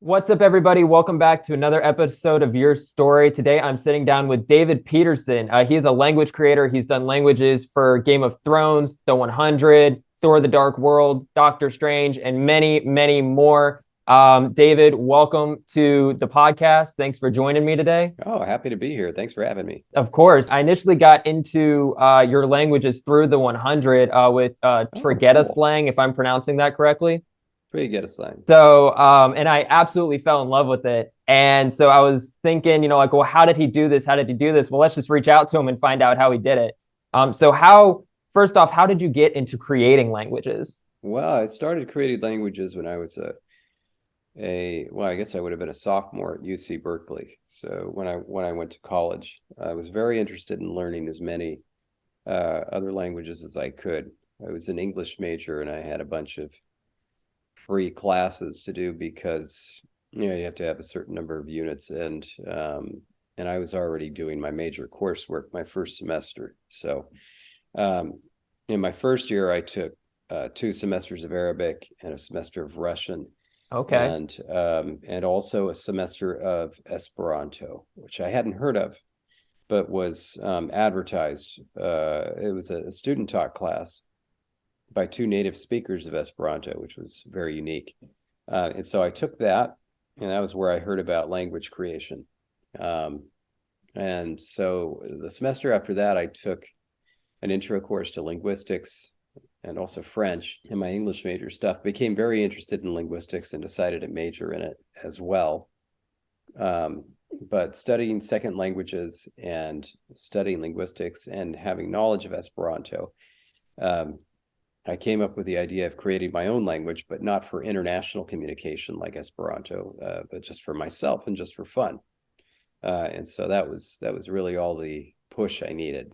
What's up, everybody? Welcome back to another episode of Your Story. Today, I'm sitting down with David Peterson. He's a language creator. He's done languages for Game of Thrones, The 100, Thor: The Dark World, Doctor Strange, and many, many more. David, welcome to the podcast. Thanks for joining me today. Oh, happy to be here. Thanks for having me. Of course, I initially got into your languages through The 100 with Oh, Tregeta cool. slang, if I'm pronouncing that correctly. Pretty good slang. So, and I absolutely fell in love with it. And so I was thinking, like, well, how did he do this? How did he do this? Well, let's just reach out to him and find out how he did it. First off, how did you get into creating languages? Well, I started creating languages when I was well, I guess I would have been a sophomore at UC Berkeley. So when I went to college, I was very interested in learning as many other languages as I could. I was an English major and I had a bunch of free classes to do because you have to have a certain number of units and I was already doing my major coursework my first semester. So in my first year, I took 2 semesters of Arabic and a semester of Russian, Okay. and also a semester of Esperanto, which I hadn't heard of, but was advertised. It was a student taught class by 2 native speakers of Esperanto, which was very unique. And so I took that, and that was where I heard about language creation. And so the semester after that, I took an intro course to linguistics and also French. And my English major stuff became very interested in linguistics and decided to major in it as well. But studying second languages and studying linguistics and having knowledge of Esperanto, I came up with the idea of creating my own language, but not for international communication like Esperanto, but just for myself and just for fun. And so that was really all the push I needed,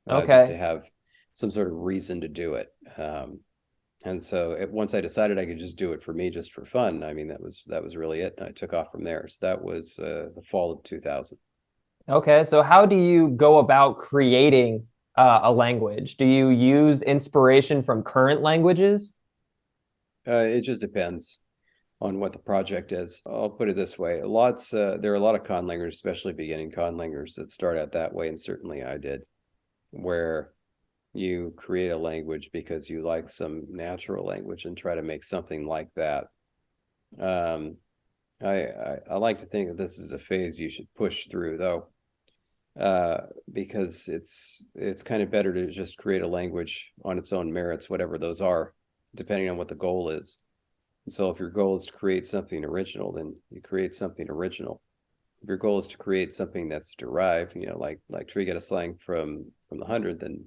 just to Okay. have some sort of reason to do it. And so once I decided I could just do it for me, just for fun, I mean, that was really it. And I took off from there. So that was the fall of 2000. Okay. So how do you go about creating a language? Do you use inspiration from current languages? It just depends on what the project is. I'll put it this way: there are a lot of conlangers, especially beginning conlangers, that start out that way, and certainly I did, where you create a language because you like some natural language and try to make something like that. Um, I like to think that this is a phase you should push through, though, because it's kind of better to just create a language on its own merits, whatever those are, depending on what the goal is. And so if your goal is to create something original, then you create something original. If your goal is to create something that's derived, like Tree get a slang from the 100, then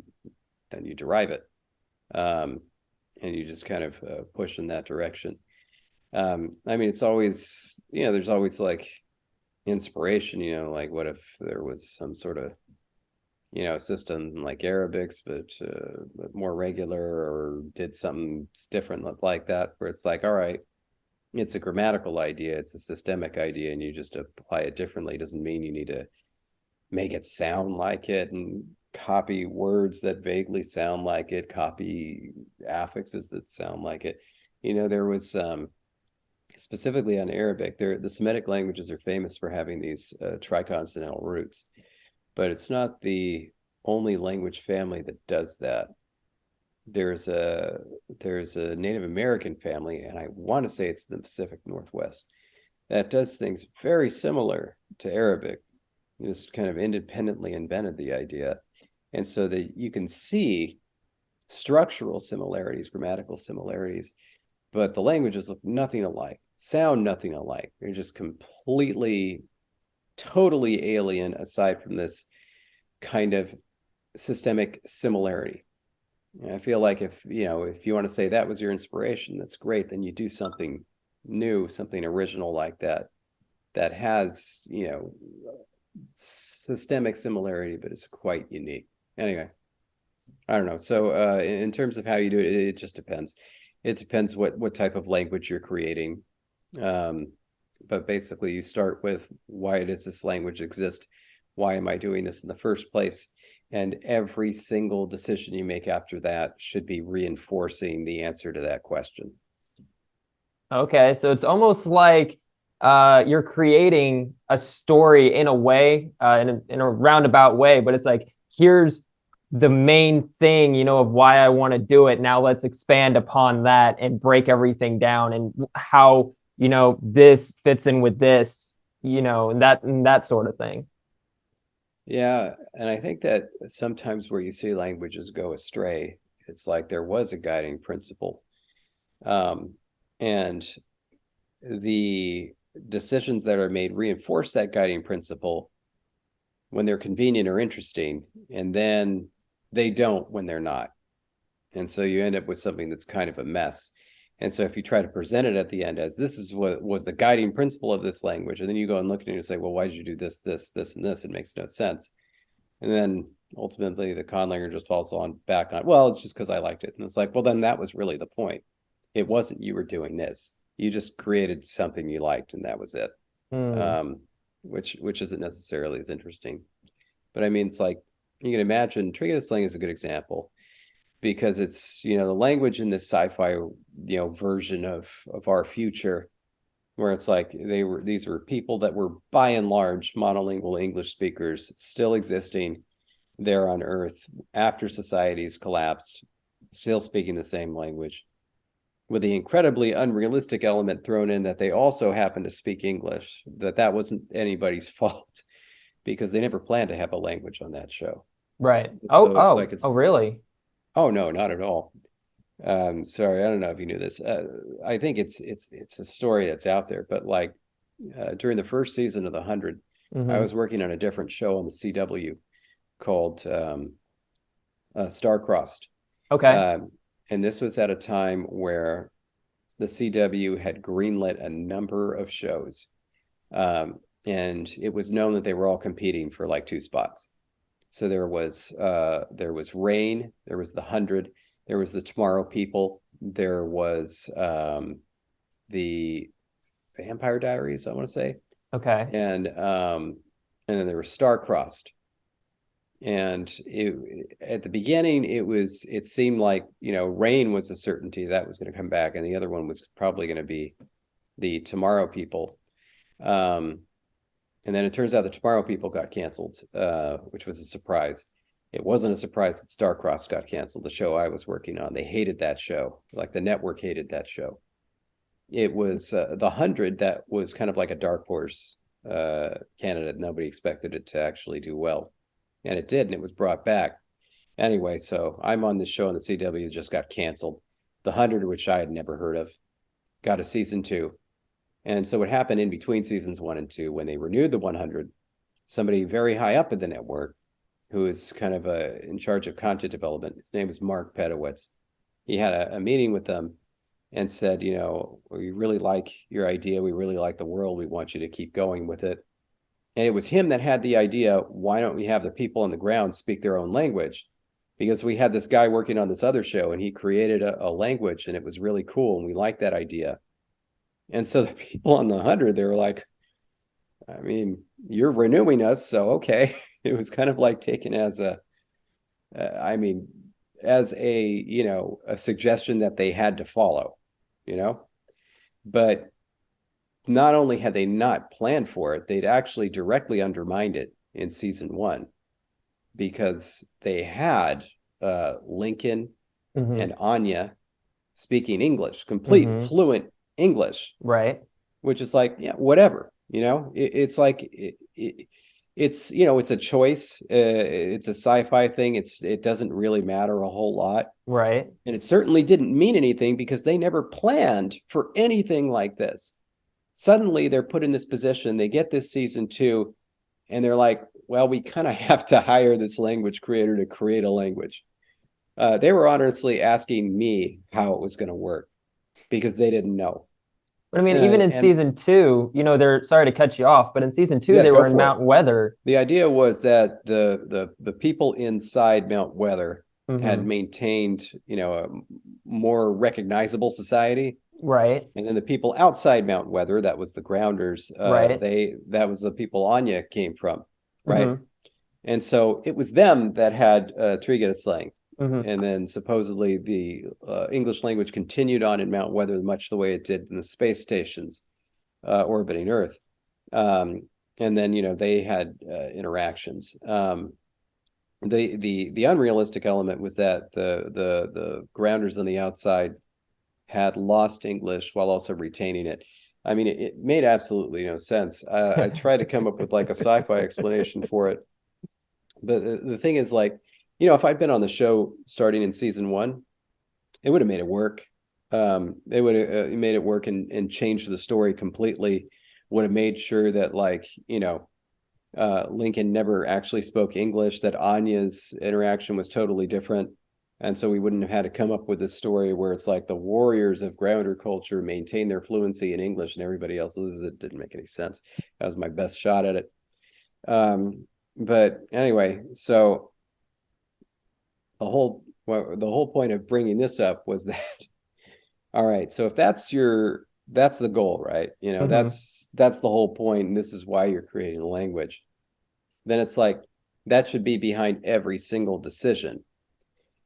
you derive it, and you just kind of push in that direction. I mean, it's always, there's always like inspiration, like what if there was some sort of, system like Arabics, but more regular, or did something different like that, where it's like, all right, it's a grammatical idea, it's a systemic idea, and you just apply it differently. It doesn't mean you need to make it sound like it and copy words that vaguely sound like it, copy affixes that sound like it. There was specifically on Arabic, the Semitic languages are famous for having these triconsonantal roots, but it's not the only language family that does that. There's a Native American family, and I want to say it's the Pacific Northwest, that does things very similar to Arabic, just kind of independently invented the idea. And so that you can see structural similarities, grammatical similarities, but the languages look nothing alike, sound nothing alike. They're just completely, totally alien, aside from this kind of systemic similarity. I feel like if you want to say that was your inspiration, that's great. Then you do something new, something original like that, that has, systemic similarity, but it's quite unique. Anyway, I don't know. So in terms of how you do it, it just depends. It depends what type of language you're creating. But basically, you start with, why does this language exist? Why am I doing this in the first place? And every single decision you make after that should be reinforcing the answer to that question. Okay, so it's almost like you're creating a story in a way, in a roundabout way, but it's like, here's the main thing, of why I want to do it. Now let's expand upon that and break everything down, and how, this fits in with this, and that sort of thing. Yeah, and I think that sometimes where you see languages go astray, it's like there was a guiding principle. And the decisions that are made reinforce that guiding principle when they're convenient or interesting, and then they don't when they're not. And so you end up with something that's kind of a mess. And so if you try to present it at the end as this is what was the guiding principle of this language, and then you go and look at it and say, well, why did you do this, this, this, and this? It makes no sense. And then ultimately the conlanger just falls on back on, well, it's just because I liked it. And it's like, well, then that was really the point. It wasn't you were doing this. You just created something you liked, and that was it. Which isn't necessarily as interesting. But I mean, it's like, you can imagine, Trinket Slang is a good example, because it's, the language in this sci-fi, version of our future, where it's like these were people that were by and large monolingual English speakers still existing there on Earth after societies collapsed, still speaking the same language, with the incredibly unrealistic element thrown in that they also happen to speak English, that wasn't anybody's fault, because they never planned to have a language on that show. Right. So Oh, really? Oh, no, not at all. Sorry, I don't know if you knew this. I think it's a story that's out there, but like during the first season of The 100, I was working on a different show on the CW called Star-Crossed. Okay. And this was at a time where the CW had greenlit a number of shows. And it was known that they were all competing for like 2 spots. So there was Rain, there was The 100, there was the Tomorrow People, there was the Vampire Diaries, I want to say. Okay. And then there was Star-Crossed. And at the beginning, it seemed like, Rain was a certainty that was going to come back, and the other one was probably going to be the Tomorrow People. And then it turns out the Tomorrow People got canceled, which was a surprise. It wasn't a surprise that Star-Crossed got canceled, the show I was working on. They hated that show. Like the network hated that show. It was The 100 that was kind of like a dark horse candidate. Nobody expected it to actually do well. And it did, and it was brought back. Anyway, so I'm on this show on the CW that just got canceled. The 100, which I had never heard of, got a season 2. And so what happened in between seasons 1 and 2, when they renewed the 100, somebody very high up at the network, who is kind of in charge of content development, his name is Mark Pedowitz. He had a meeting with them and said, we really like your idea. We really like the world. We want you to keep going with it. And it was him that had the idea, why don't we have the people on the ground speak their own language? Because we had this guy working on this other show, and he created a language, and it was really cool, and we liked that idea. And so the people on the 100, they were like, I mean, you're renewing us, so okay. It was kind of like taken as a suggestion that they had to follow, But not only had they not planned for it, they'd actually directly undermined it in season 1, because they had Lincoln and Anya speaking English, complete fluent English, Right. which is like, yeah, whatever, it's like it's it's a choice. It's a sci-fi thing. It doesn't really matter a whole lot, Right. and it certainly didn't mean anything, because they never planned for anything like this. Suddenly they're put in this position, they get this season 2, and they're like, well, we kind of have to hire this language creator to create a language. They were honestly asking me how it was going to work, because they didn't know. But I mean, even in season 2, they're, sorry to cut you off, but in season 2, they were in Mount Weather. The idea was that the people inside Mount Weather had maintained, a more recognizable society. Right. And then the people outside Mount Weather, that was the grounders, right. that was the people Anya came from, right? And so it was them that had Trinket Slang. And then supposedly the English language continued on in Mount Weather, much the way it did in the space stations. orbiting Earth. And then, they had interactions. The unrealistic element was that the grounders on the outside had lost English while also retaining it. I mean, it made absolutely no sense. I tried to come up with like a sci-fi explanation for it, but the thing is, like, if I'd been on the show starting in season 1, it would have made it work. It would have made it work and changed the story completely. Would have made sure that, like, Lincoln never actually spoke English, that Anya's interaction was totally different. And so we wouldn't have had to come up with this story where it's like the warriors of grounder culture maintain their fluency in English and everybody else loses it. Didn't make any sense. That was my best shot at it. But anyway, so the whole point of bringing this up was that, all right, so if that's the goal, right? That's the whole point, and this is why you're creating a language. Then it's like that should be behind every single decision.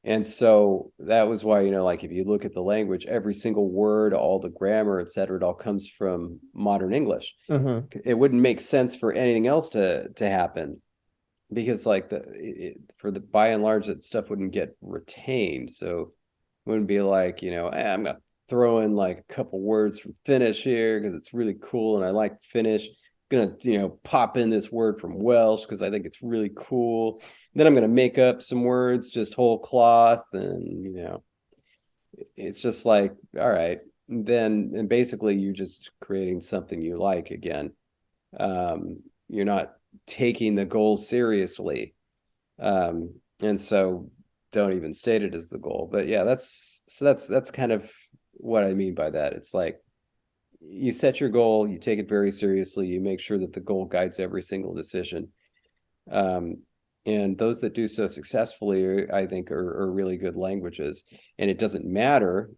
And so that was why, like, if you look at the language, every single word, all the grammar, et cetera, it all comes from modern English. It wouldn't make sense for anything else to happen, because like for the by and large, that stuff wouldn't get retained. So it wouldn't be like, I'm gonna throw in like a couple words from Finnish here because it's really cool and I like Finnish. I'm gonna, pop in this word from Welsh because I think it's really cool. Then I'm gonna make up some words just whole cloth, and it's just like, all right. And basically you're just creating something you like again. You're not taking the goal seriously. And so don't even state it as the goal. But yeah, that's kind of what I mean by that. It's like you set your goal, you take it very seriously, you make sure that the goal guides every single decision. And those that do so successfully, I think, are really good languages. And it doesn't matter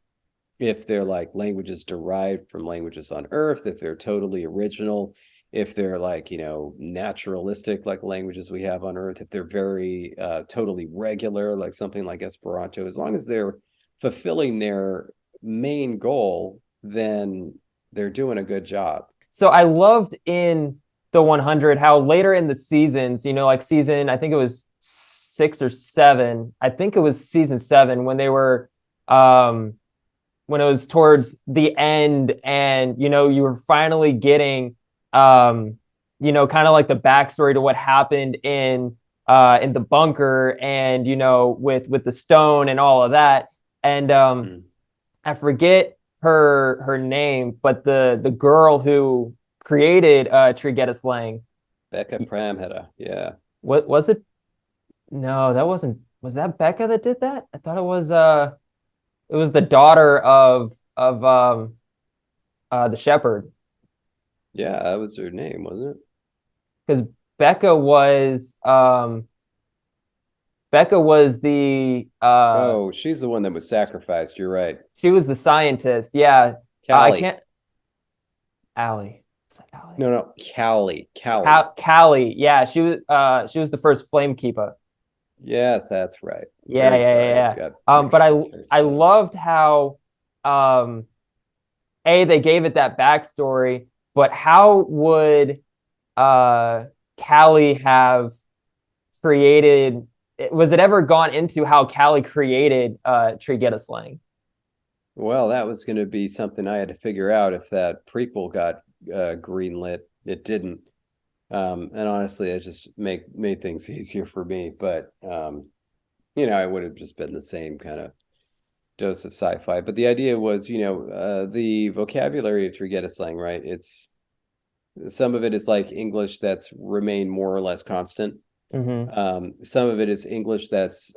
if they're like languages derived from languages on Earth, if they're totally original, if they're like, naturalistic, like languages we have on Earth, if they're very totally regular, like something like Esperanto, as long as they're fulfilling their main goal, then they're doing a good job. So I loved in the 100 how later in the seasons, like season, I think it was 6 or 7. I think it was season 7 when they were, when it was towards the end, and you were finally getting, kind of like the backstory to what happened in the bunker, and with the stone and all of that, and I forget her name, but the girl who created Trigetta slang, Becca Pramhetta. Yeah. what was it? No, that wasn't. Was that Becca that did that? I thought it was the daughter of the shepherd. Yeah, that was her name, wasn't it? Because Becca was the Oh, she's the one that was sacrificed. You're right. she was the scientist. Yeah. I Callie. can't. Allie. Was that Allie? No, Callie. Callie. Yeah, she was the first flame keeper. Yes, that's right. Yeah, Very sorry. yeah. But I loved how they gave it that backstory, but how would Callie have created? Was it ever gone into how Callie created Trigetta slang? Well, that was going to be something I had to figure out if that prequel got greenlit. It didn't. And honestly, it just made things easier for me. But it would have just been the same kind of dose of sci-fi. But the idea was, the vocabulary of Trigetta slang, right? Some of it is like English that's remained more or less constant. Some of it is English that's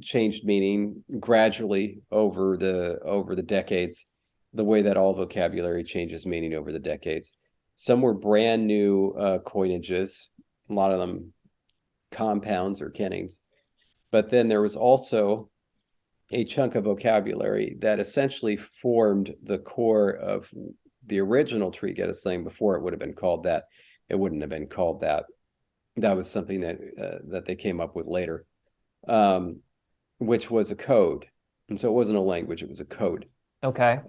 changed meaning gradually over the decades, the way that all vocabulary changes meaning over the decades. Some were brand new coinages, a lot of them compounds or kennings. But then there was also a chunk of vocabulary that essentially formed the core of the original Trigetta slang before it would have been called that. It wouldn't have been called that. That was something that they came up with later, which was a code. And so it wasn't a language, it was a code. Okay.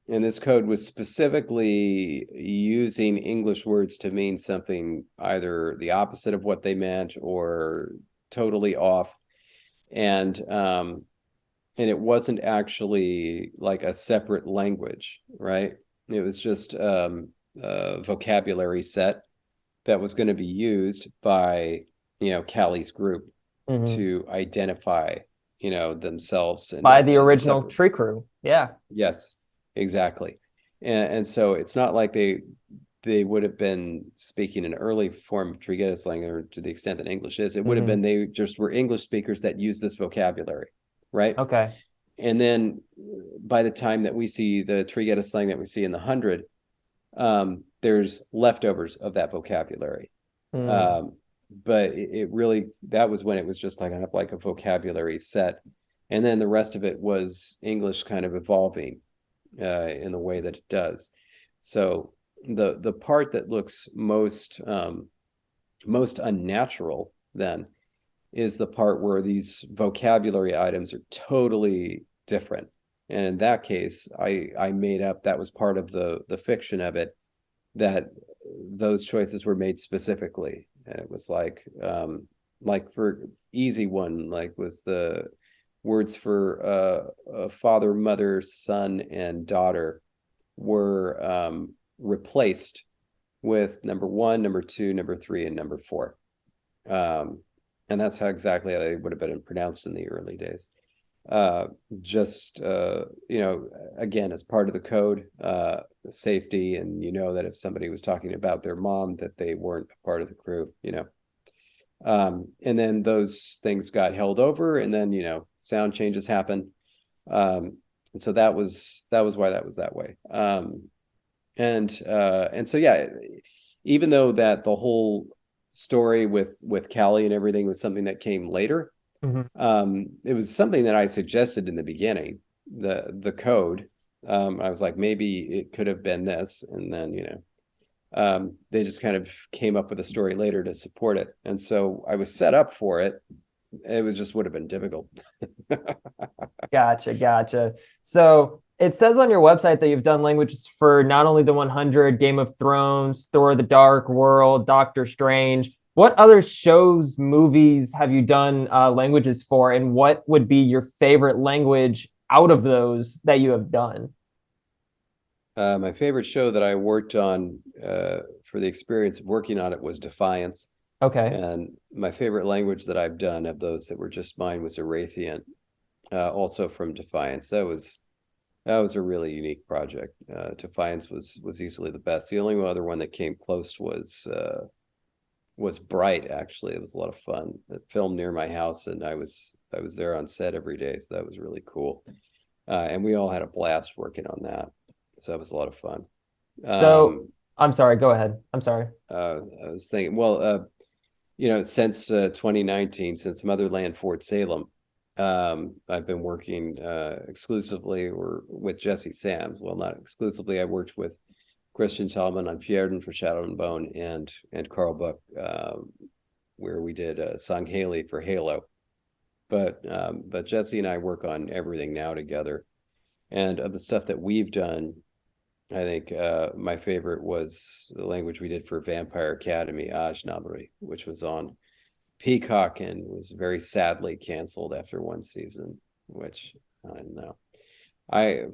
And this code was specifically using English words to mean something either the opposite of what they meant or totally off. And it wasn't actually like a separate language, right? It was just a vocabulary set that was going to be used by, Callie's group Hmm. to identify, themselves and By the and the original separate. tree crew. Yeah. Yes, exactly. And so it's not like they would have been speaking an early form of Trigetis slang, or to the extent that English is. It would have Hmm. been they just were English speakers that use this vocabulary, right? Okay. And then by the time that we see the Trigetis slang that we see in the 100, there's leftovers of that vocabulary. Mm. Um, but it really, that was when it was just like a vocabulary set. And then the rest of it was English kind of evolving in the way that it does. So the part that looks most unnatural then is the part where these vocabulary items are totally different. And in that case, I made up, that was part of the fiction of it, that those choices were made specifically. And it was like for easy one, like was the words for father, mother, son, and daughter were replaced with number one, number two, number three, and number four. Um, and that's how exactly how they would have been pronounced in the early days. Uh, just again, as part of the code, safety, and that if somebody was talking about their mom, that they weren't a part of the crew. And then those things got held over, and then sound changes happened. And so that was why that was that way. And so yeah, even though that the whole story with Callie and everything was something that came later, Hmm. it was something that I suggested in the beginning, the code. I was like, maybe it could have been this, and then they just kind of came up with a story later to support it, and so I was set up for it. It was just would have been difficult. Gotcha, gotcha. So it says on your website that you've done languages for not only the 100, Game of Thrones, Thor: The Dark World, Doctor Strange. What other shows, movies have you done languages for, and what would be your favorite language out of those that you have done? My favorite show that I worked on for the experience of working on it was Defiance. Okay. And my favorite language that I've done of those that were just mine was Erathian, also from Defiance. That was a really unique project. Defiance was easily the best. The only other one that came close was Bright. Actually, it was a lot of fun. It filmed near my house, and I was there on set every day, so that was really cool. And we all had a blast working on that. So that was a lot of fun. So Um, I'm sorry, go ahead. I'm sorry. I was thinking, well, since 2019, since Motherland Fort Salem, I've been working exclusively or with Jesse Sams. Well, not exclusively. I worked with Christian Tallman on Fjerden for Shadow and Bone, and Carl Buck, where we did Song Haley for Halo. But Jesse and I work on everything now together. And of the stuff that we've done, I think my favorite was the language we did for Vampire Academy, Ajnabri, which was on Peacock and was very sadly canceled after one season, which I don't know.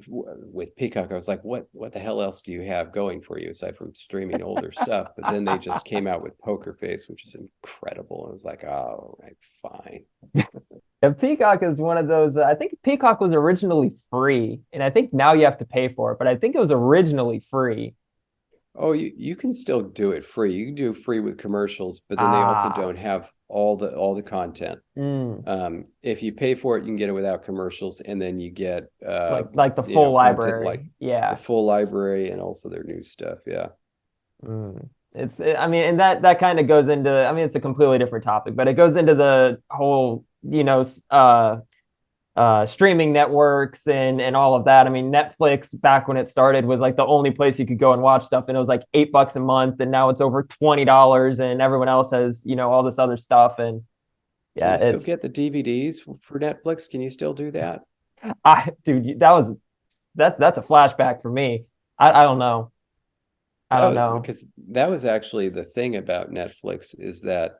With Peacock, I was like, what the hell else do you have going for you aside from streaming older stuff? But then they just came out with Poker Face, which is incredible. I was like, oh, right, fine. And Peacock is one of those. I think Peacock was originally free, and I think now you have to pay for it. But I think it was originally free. Oh, you can still do it free. You can do it free with commercials, but then they also Ah, don't have all the content. mm, If you pay for it, you can get it without commercials, and then you get like the full content like library. the Yeah. full library and also their new stuff. Yeah. I mean, and that kind of goes into. I mean, it's a completely different topic, but it goes into the whole, streaming networks and all of that. I mean, Netflix back when it started was like the only place you could go and watch stuff, and it was like $8 a month, and now it's over $20, and everyone else has all this other stuff, and Can yeah, you still it's get the DVDs for Netflix? Can you still do that? I dude, that was that's a flashback for me. I don't know. I That don't was know. because that was actually the thing about Netflix is that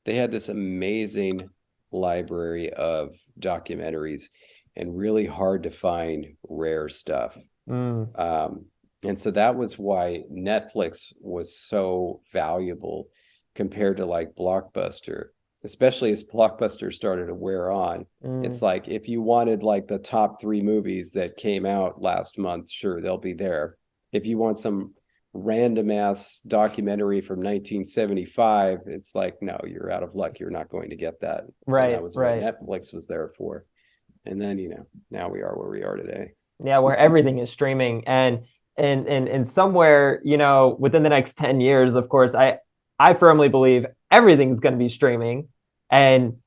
they had this amazing library of documentaries and really hard to find rare stuff. Mm, Um, and so that was why Netflix was so valuable compared to like Blockbuster, especially as Blockbuster started to wear on. mm. It's like if you wanted like the top three movies that came out last month, sure, they'll be there. If you want some random ass documentary from 1975, it's like, no, you're out of luck. You're not going to get that. And that Right, was what right. Netflix was there for. And then, now we are where we are today. Yeah, where everything is streaming, and somewhere, within the next 10 years, of course, I firmly believe everything's going to be streaming, and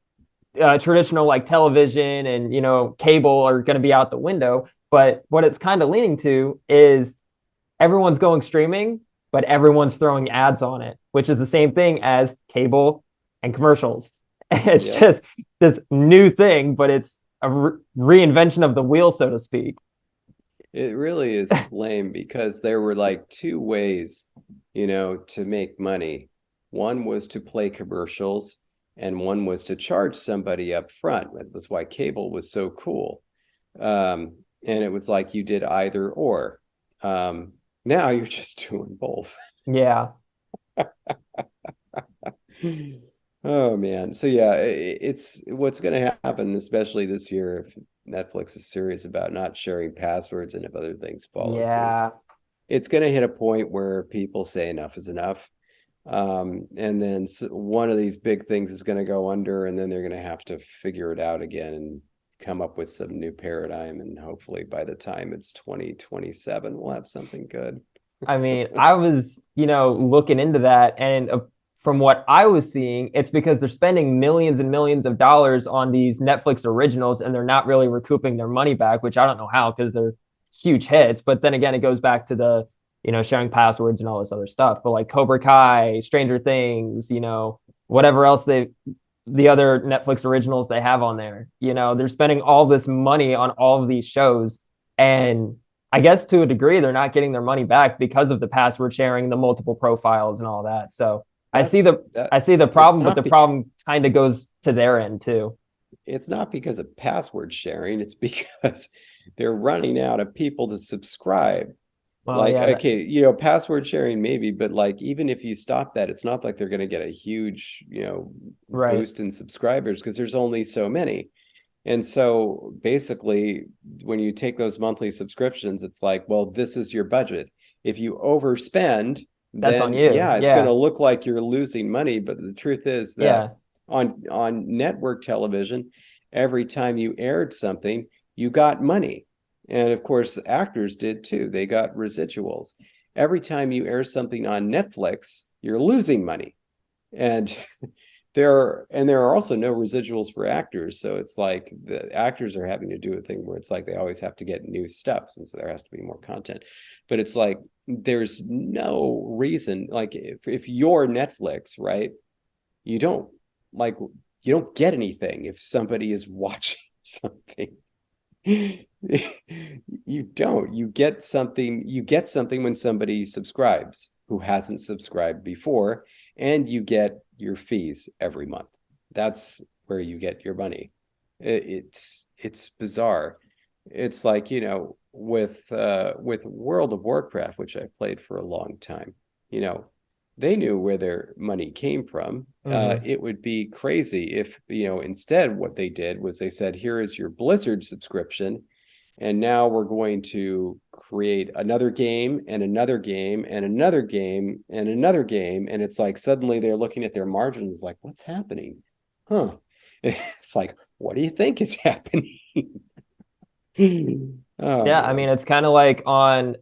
traditional like television and cable are going to be out the window. But what it's kind of leaning to is everyone's going streaming, but everyone's throwing ads on it, which is the same thing as cable and commercials. It's Yep. just this new thing, but it's a reinvention of the wheel, so to speak. It really is lame because there were like two ways, to make money. One was to play commercials, and one was to charge somebody up front. That was why cable was so cool. And it was like you did either or. Now you're just doing both. Yeah. Oh man. So yeah, it's what's going to happen, especially this year, if Netflix is serious about not sharing passwords and if other things follow suit. Yeah. It's going to hit a point where people say enough is enough. And then one of these big things is going to go under, and then they're going to have to figure it out again and come up with some new paradigm. And hopefully by the time it's 2027, we'll have something good. I mean, I was, looking into that, and from what I was seeing, it's because they're spending millions and millions of dollars on these Netflix originals, and they're not really recouping their money back, which I don't know how because they're huge hits. But then again, it goes back to the, sharing passwords and all this other stuff. But like Cobra Kai, Stranger Things, whatever else the other Netflix originals they have on there, they're spending all this money on all of these shows, and I guess to a degree, they're not getting their money back because of the password sharing, the multiple profiles, and all that. So I see That's the that. I see the It's problem, but not the because problem kind of goes to their end too. it's not because of password sharing. It's because they're running out of people to subscribe. Well, Like, yeah, okay, password sharing maybe, but like even if you stop that, it's not like they're going to get a huge, right. boost in subscribers because there's only so many. And so basically, when you take those monthly subscriptions, it's like, well, this is your budget. If you overspend, That's on then you. yeah, it's going to Yeah, look like you're losing money. But the truth is that yeah, on network television, every time you aired something, you got money. And of course, actors did too. They got residuals. Every time you air something on Netflix, you're losing money. And there are also no residuals for actors, so it's like the actors are having to do a thing where it's like they always have to get new stuff, and so there has to be more content. But it's like there's no reason, like if you're Netflix, right, you don't like you don't get anything if somebody is watching something. You get something when somebody subscribes who hasn't subscribed before, and you get your fees every month. That's where you get your money. It's bizarre. It's like, with World of Warcraft, which I played for a long time, you know they knew where their money came from. hmm It would be crazy if, instead what they did was they said, here is your Blizzard subscription. And now we're going to create another game and another game and another game and another game. And it's like suddenly they're looking at their margins like, what's happening? Huh. It's like, what do you think is happening? Oh, yeah. I mean, man. it's kind of like on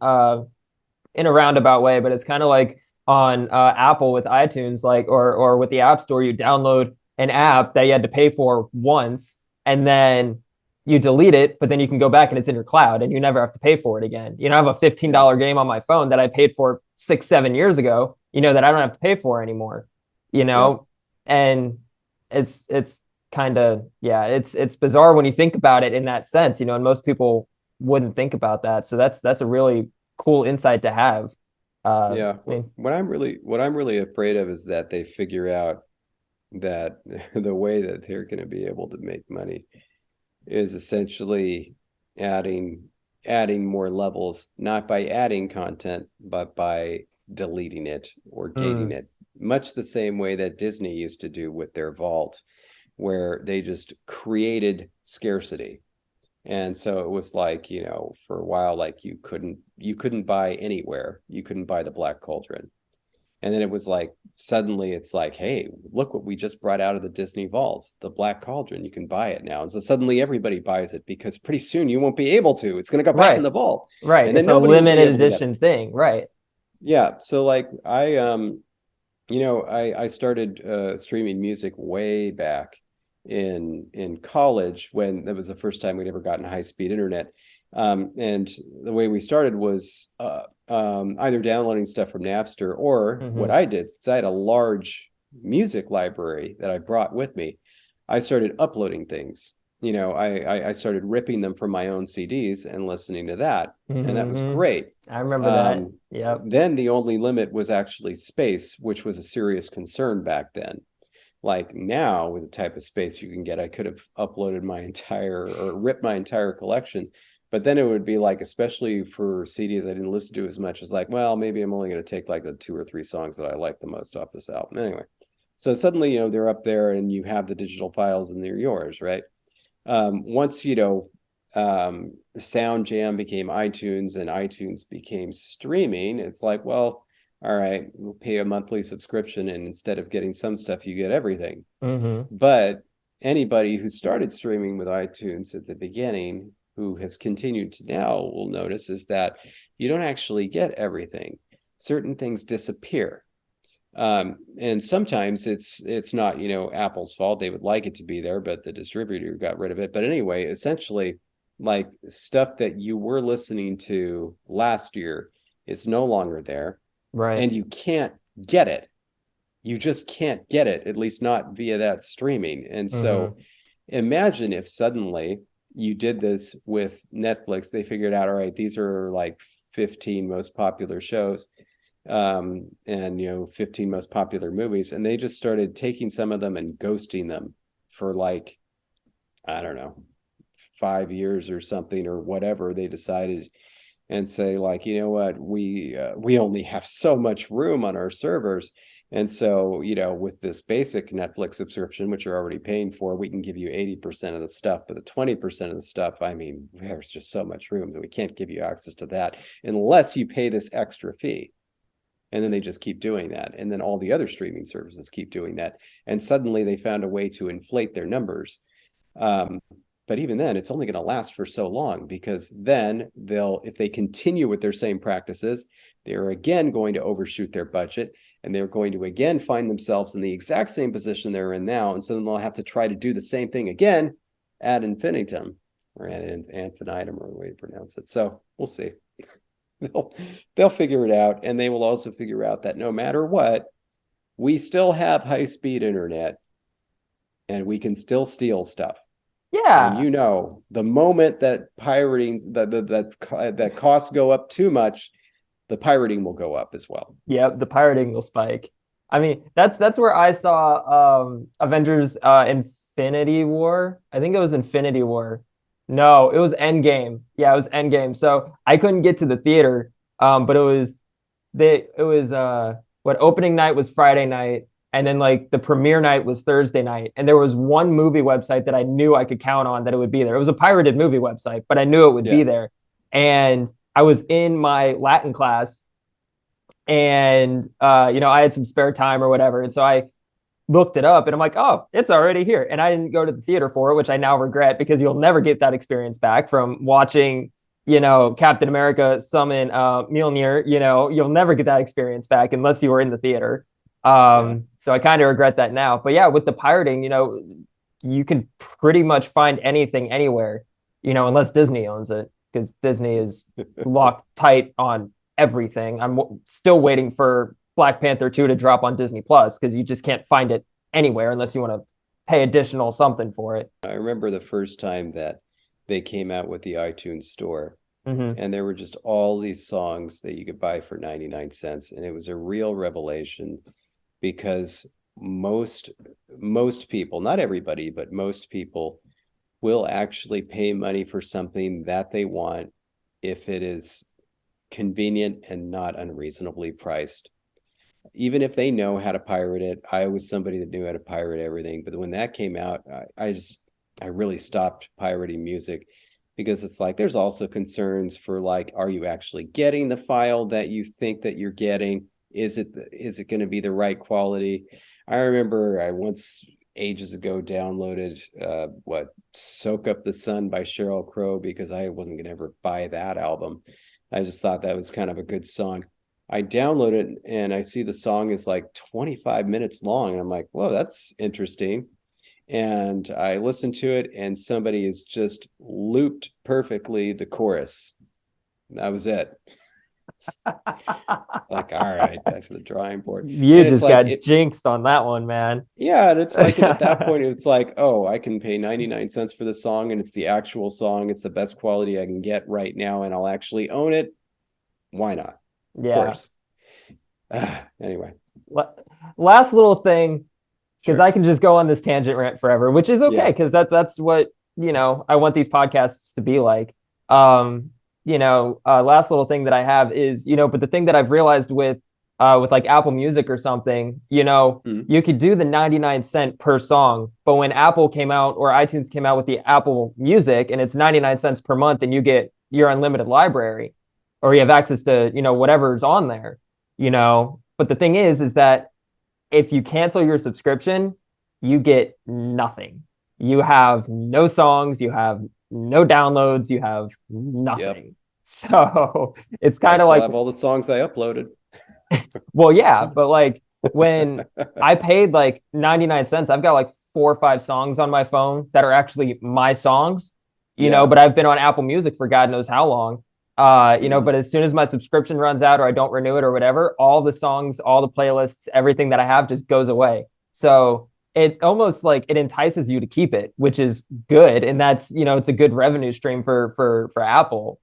in a roundabout way, but it's kind of like on Apple with iTunes, like or with the App Store, you download an app that you had to pay for once, and then you delete it, but then you can go back and it's in your cloud, and you never have to pay for it again. I have a Yeah. $15 game on my phone that I paid for 6, 7 years ago. That I don't have to pay for anymore. You Yep. know, and it's kind of, yeah, it's bizarre when you think about it in that sense. And most people wouldn't think about that. So that's a really cool insight to have. Yeah. I mean, What I'm really afraid of is that they figure out that the way that they're going to be able to make money is essentially adding more levels, not by adding content, but by deleting it or gating it. Much the same way that Disney used to do with their vault, where they just created scarcity. And so it was like, for a while, like you couldn't buy anywhere. You couldn't buy the Black Cauldron. And then it was like, suddenly it's like, hey, look what we just brought out of the Disney vault, the Black Cauldron. You can buy it now. And so suddenly everybody buys it because pretty soon you won't be able to. It's going to go back in right, the vault. right. And then It's a nobody will be limited able to get edition it. thing, right? Yeah. So like I started streaming music way back in college when that was the first time we'd ever gotten high-speed internet. And the way we started was either downloading stuff from Napster, or what I did, since I had a large music library that I brought with me, I started uploading things. I started ripping them from my own CDs and listening to that. And that was great. I remember that. Yep. Then the only limit was actually space, which was a serious concern back then. Like now, with the type of space you can get, I could have uploaded my entire or ripped my entire collection. But then it would be like, especially for CDs I didn't listen to as much, as like, well, maybe I'm only going to take like the 2 or 3 songs that I like the most off this album. Anyway, so suddenly, they're up there and you have the digital files and they're yours, right? Once, Sound Jam became iTunes and iTunes became streaming, it's like, well, all right, we'll pay a monthly subscription, and instead of getting some stuff, you get everything. But anybody who started streaming with iTunes at the beginning, who has continued to now, will notice is that you don't actually get everything. Certain things disappear. And sometimes it's not, Apple's fault. They would like it to be there, but the distributor got rid of it. But anyway, essentially, like stuff that you were listening to last year is no longer there. Right. And you can't get it. You just can't get it, at least not via that streaming. And so imagine if suddenly you did this with Netflix. They figured out, all right, these are like 15 most popular shows, and 15 most popular movies, and they just started taking some of them and ghosting them for like, I don't know, 5 years or something, or whatever they decided, and say like, you know what, we only have so much room on our servers. And so, with this basic Netflix subscription, which you're already paying for, we can give you 80% of the stuff, but the 20% of the stuff, I mean, there's just so much room that we can't give you access to that unless you pay this extra fee. And then they just keep doing that. And then all the other streaming services keep doing that. And suddenly they found a way to inflate their numbers. But even then, it's only going to last for so long, because then if they continue with their same practices, they're again going to overshoot their budget, and they're going to again find themselves in the exact same position they're in now. And so then they'll have to try to do the same thing again ad infinitum, or ad infinitum, or the way you pronounce it. So we'll see. They'll figure it out, and they will also figure out that no matter what, we still have high-speed internet, and we can still steal stuff. Yeah. And the moment that pirating that costs go up too much, the pirating will go up as well. Yep, the pirating will spike. I mean, that's where I saw Avengers Infinity War. I think it was Infinity War. No, it was Endgame. Yeah, it was Endgame. So I couldn't get to the theater, but what opening night was Friday night, and then like the premiere night was Thursday night. And there was one movie website that I knew I could count on that it would be there. It was a pirated movie website, but I knew it would be there. And I was in my Latin class, and I had some spare time or whatever. And so I looked it up, and I'm like, oh, it's already here. And I didn't go to the theater for it, which I now regret, because you'll never get that experience back from watching, Captain America summon Mjolnir. You'll never get that experience back unless you were in the theater. So I kind of regret that now. But yeah, with the pirating, you can pretty much find anything anywhere, unless Disney owns it, because Disney is locked tight on everything. I'm still waiting for Black Panther 2 to drop on Disney Plus, because you just can't find it anywhere unless you want to pay additional something for it. I remember the first time that they came out with the iTunes store. Mm-hmm. And there were just all these songs that you could buy for 99 cents. And it was a real revelation because most people, not everybody, but most people will actually pay money for something that they want if it is convenient and not unreasonably priced. Even if they know how to pirate it. I was somebody that knew how to pirate everything, but when that came out, I really stopped pirating music, because it's like there's also concerns for, like, are you actually getting the file that you think that you're getting? Is it going to be the right quality? I remember I once, ages ago, downloaded what Soak Up the Sun by Sheryl Crow, because I wasn't going to ever buy that album. I just thought that was kind of a good song. I download it and I see the song is like 25 minutes long, and I'm like, whoa, that's interesting. And I listened to it, and somebody has just looped perfectly the chorus. That was it. Like, all right, back to the drawing board. You And it's just like got it, jinxed on that one, man. yeah, and it's like, and at that point, it's like, oh, I can pay 99 cents for the song, and it's the actual song. It's the best quality I can get right now, and I'll actually own it. Why not? Of Yeah. course. Anyway, Last little thing, because sure. I can just go on this tangent rant forever, which is okay, Yeah. because that's what, I want these podcasts to be like. Um, last little thing that I have is, but the thing that I've realized with like Apple Music or something, Mhm. you could do the 99 cent per song, but when Apple came out or iTunes came out with the Apple Music and it's 99 cents per month and you get your unlimited library, or you have access to, whatever's on there, but the thing is that if you cancel your subscription, you get nothing. You have no songs, you have no downloads, you have Yep. nothing. So it's I kind of still like, have all the songs I uploaded. well, yeah, but like when I paid like 99 cents, I've got like 4 or 5 songs on my phone that are actually my songs, Yeah. but I've been on Apple Music for God knows how long. Mhm. But as soon as my subscription runs out or I don't renew it or whatever, all the songs, all the playlists, everything that I have just goes away. So it almost like it entices you to keep it, which is good. And that's, it's a good revenue stream for Apple,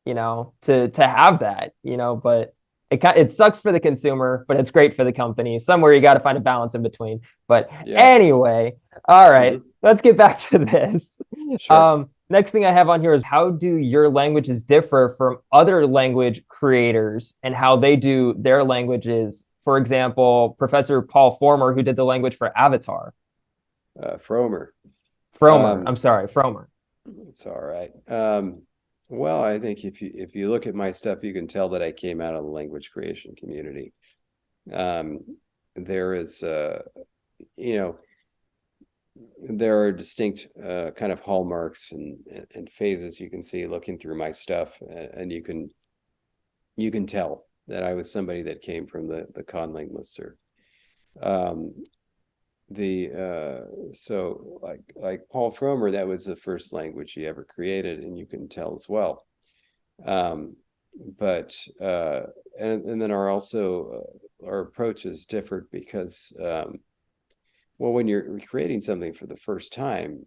to have that, but it sucks for the consumer, but it's great for the company. Somewhere you got to find a balance in between. But Yeah. anyway, all right, Mhm. let's get back to this. Sure. Next thing I have on here is, how do your languages differ from other language creators and how they do their languages? For example, Professor Paul Former, who did the language for Avatar. Fromer. Fromer, Um, I'm sorry, Fromer. it's all right. Well, I think if you look at my stuff, you can tell that I came out of the language creation community. Um, there is, you know, there are distinct kind of hallmarks and phases you can see looking through my stuff, and you can tell that I was somebody that came from the conlang lister. Um, so like Paul Fromer, that was the first language he ever created, and you can tell as well. Um, but and then our approaches differed because well, when you're creating something for the first time,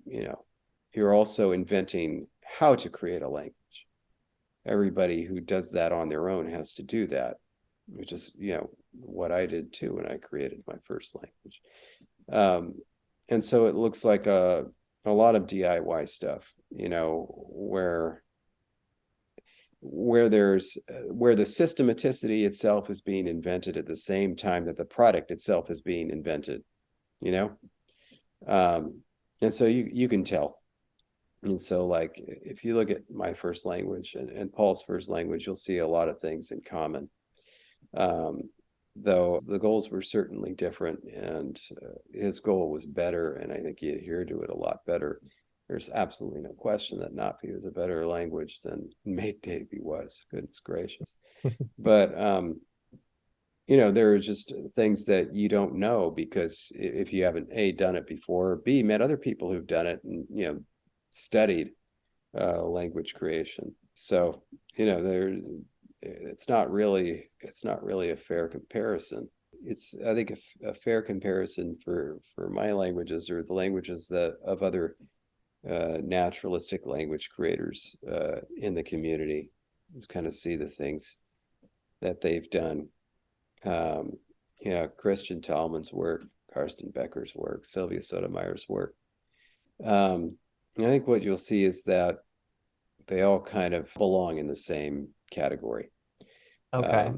you're also inventing how to create a language. Everybody who does that on their own has to do that, which is what I did too when I created my first language. And so it looks like a lot of DIY stuff, where the systematicity itself is being invented at the same time that the product itself is being invented, you know. And so you can tell. And so, like, if you look at my first language and Paul's first language, you'll see a lot of things in common. Though the goals were certainly different, and his goal was better, and I think he adhered to it a lot better. There's absolutely no question that Nafi was a better language than Mate Davy was. Goodness gracious. But there are just things that you don't know, because if you haven't done it before, B, met other people who've done it and studied language creation. So there, it's not really a fair comparison. It's, I think, a fair comparison for my languages, or the languages that of other naturalistic language creators in the community, just kind of see the things that they've done. Christian Tallman's work, Karsten Becker's work, Sylvia Sotomayor's work. I think what you'll see is that they all kind of belong in the same category. Okay.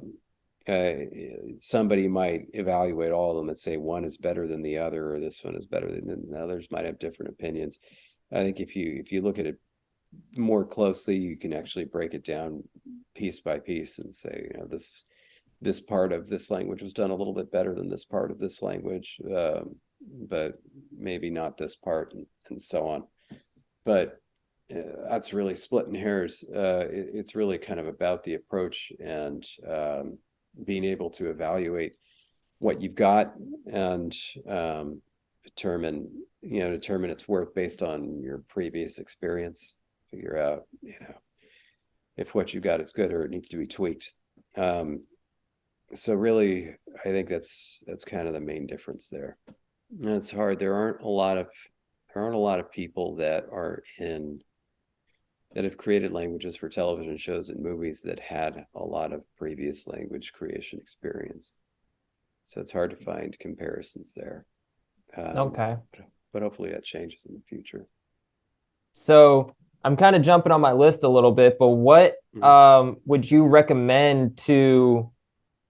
Somebody might evaluate all of them and say one is better than the other, or this one is better than the others. Might have different opinions. I think if you look at it more closely, you can actually break it down piece by piece and say, this part of this language was done a little bit better than this part of this language, but maybe not this part, and so on. But that's really splitting hairs. It's really kind of about the approach and being able to evaluate what you've got and determine its worth based on your previous experience. Figure out, if what you got is good or it needs to be tweaked. So really, I think that's kind of the main difference there. And it's hard. There aren't a lot of people that have created languages for television shows and movies that had a lot of previous language creation experience. So it's hard to find comparisons there. Okay. But hopefully that changes in the future. So I'm kind of jumping on my list a little bit, but what would you recommend to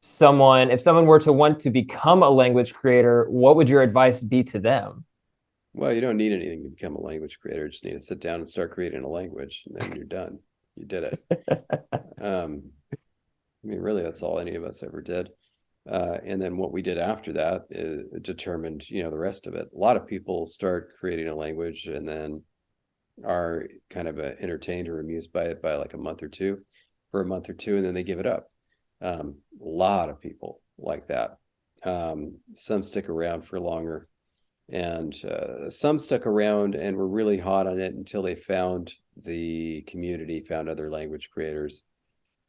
someone, if someone were to want to become a language creator, what would your advice be to them? Well, you don't need anything to become a language creator. You just need to sit down and start creating a language, and then you're done. You did it. Really, that's all any of us ever did. And then what we did after that determined, the rest of it. A lot of people start creating a language and then are kind of entertained or amused by it by like a month or two, and then they give it up. A lot of people like that. Some stick around for longer, and some stuck around and were really hot on it until they found the community, found other language creators,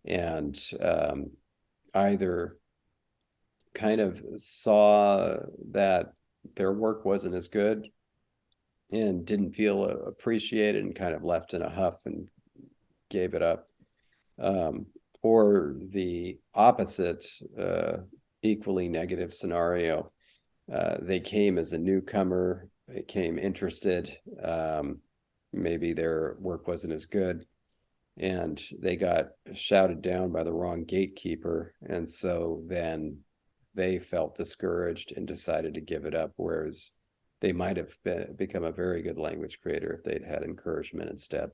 and either kind of saw that their work wasn't as good and didn't feel appreciated and kind of left in a huff and gave it up, or the opposite, equally negative scenario. They came as a newcomer, they came interested, maybe their work wasn't as good, and they got shouted down by the wrong gatekeeper, and so then they felt discouraged and decided to give it up, whereas they might have become a very good language creator if they'd had encouragement instead.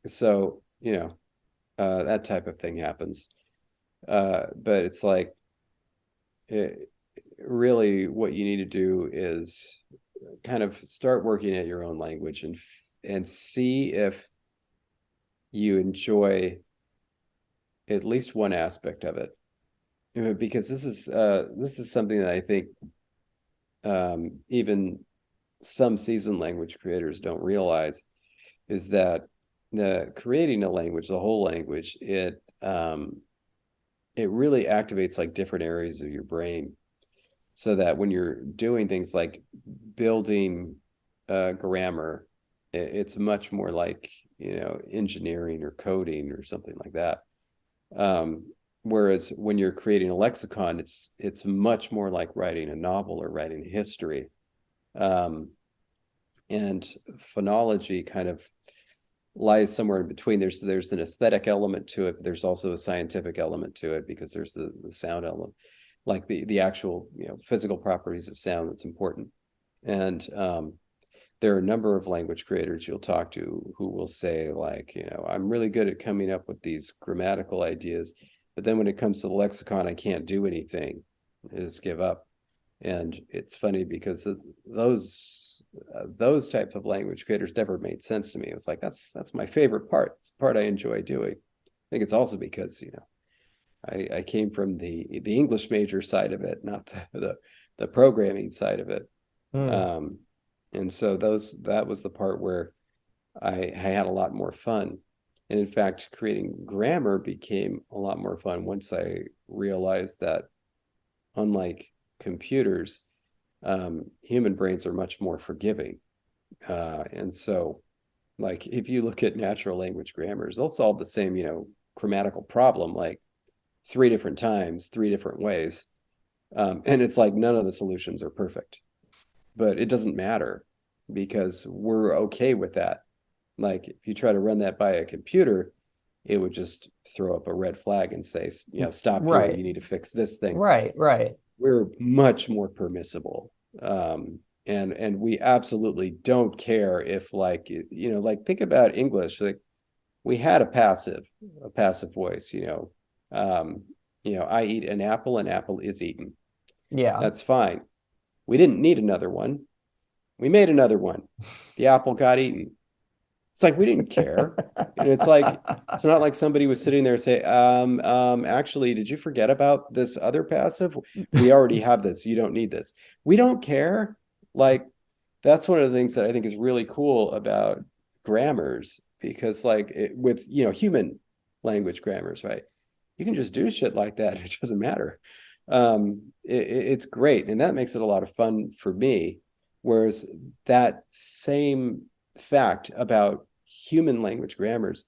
So, that type of thing happens. But it's like, really what you need to do is kind of start working at your own language and see if you enjoy at least one aspect of it. Because this is something that I think even some seasoned language creators don't realize, is that creating a language, the whole language, it really activates like different areas of your brain, so that when you're doing things like building grammar, it's much more like engineering or coding or something like that. Whereas when you're creating a lexicon, it's much more like writing a novel or writing history. And phonology kind of lies somewhere in between. There's an aesthetic element to it, but there's also a scientific element to it, because there's the sound element, like the actual physical properties of sound that's important. And there are a number of language creators you'll talk to who will say, like, I'm really good at coming up with these grammatical ideas, but then when it comes to the lexicon, I can't do anything. I just give up. And it's funny because those types of language creators never made sense to me. It was like, that's my favorite part. It's the part I enjoy doing. I think it's also because I came from the English major side of it, not the programming side of it. And so that was the part where I had a lot more fun. And in fact, creating grammar became a lot more fun once I realized that, unlike computers, human brains are much more forgiving. And so, like, if you look at natural language grammars, they'll solve the same, grammatical problem like three different times, three different ways. And it's like none of the solutions are perfect, but it doesn't matter because we're okay with that. Like, if you try to run that by a computer, it would just throw up a red flag and say, stop here. Right. You need to fix this thing. Right. We're much more permissible. And we absolutely don't care if, like, like, think about English. Like, we had a passive voice, I eat an apple is eaten. Yeah. That's fine. We didn't need another one. We made another one. The apple got eaten. It's like we didn't care. And it's like it's not like somebody was sitting there saying, actually, did you forget about this other passive? We already have this. You don't need this. We don't care. Like, that's one of the things that I think is really cool about grammars, because like with human language grammars, right? You can just do shit like that. It doesn't matter. It's great, and that makes it a lot of fun for me. Whereas that same fact about human language grammars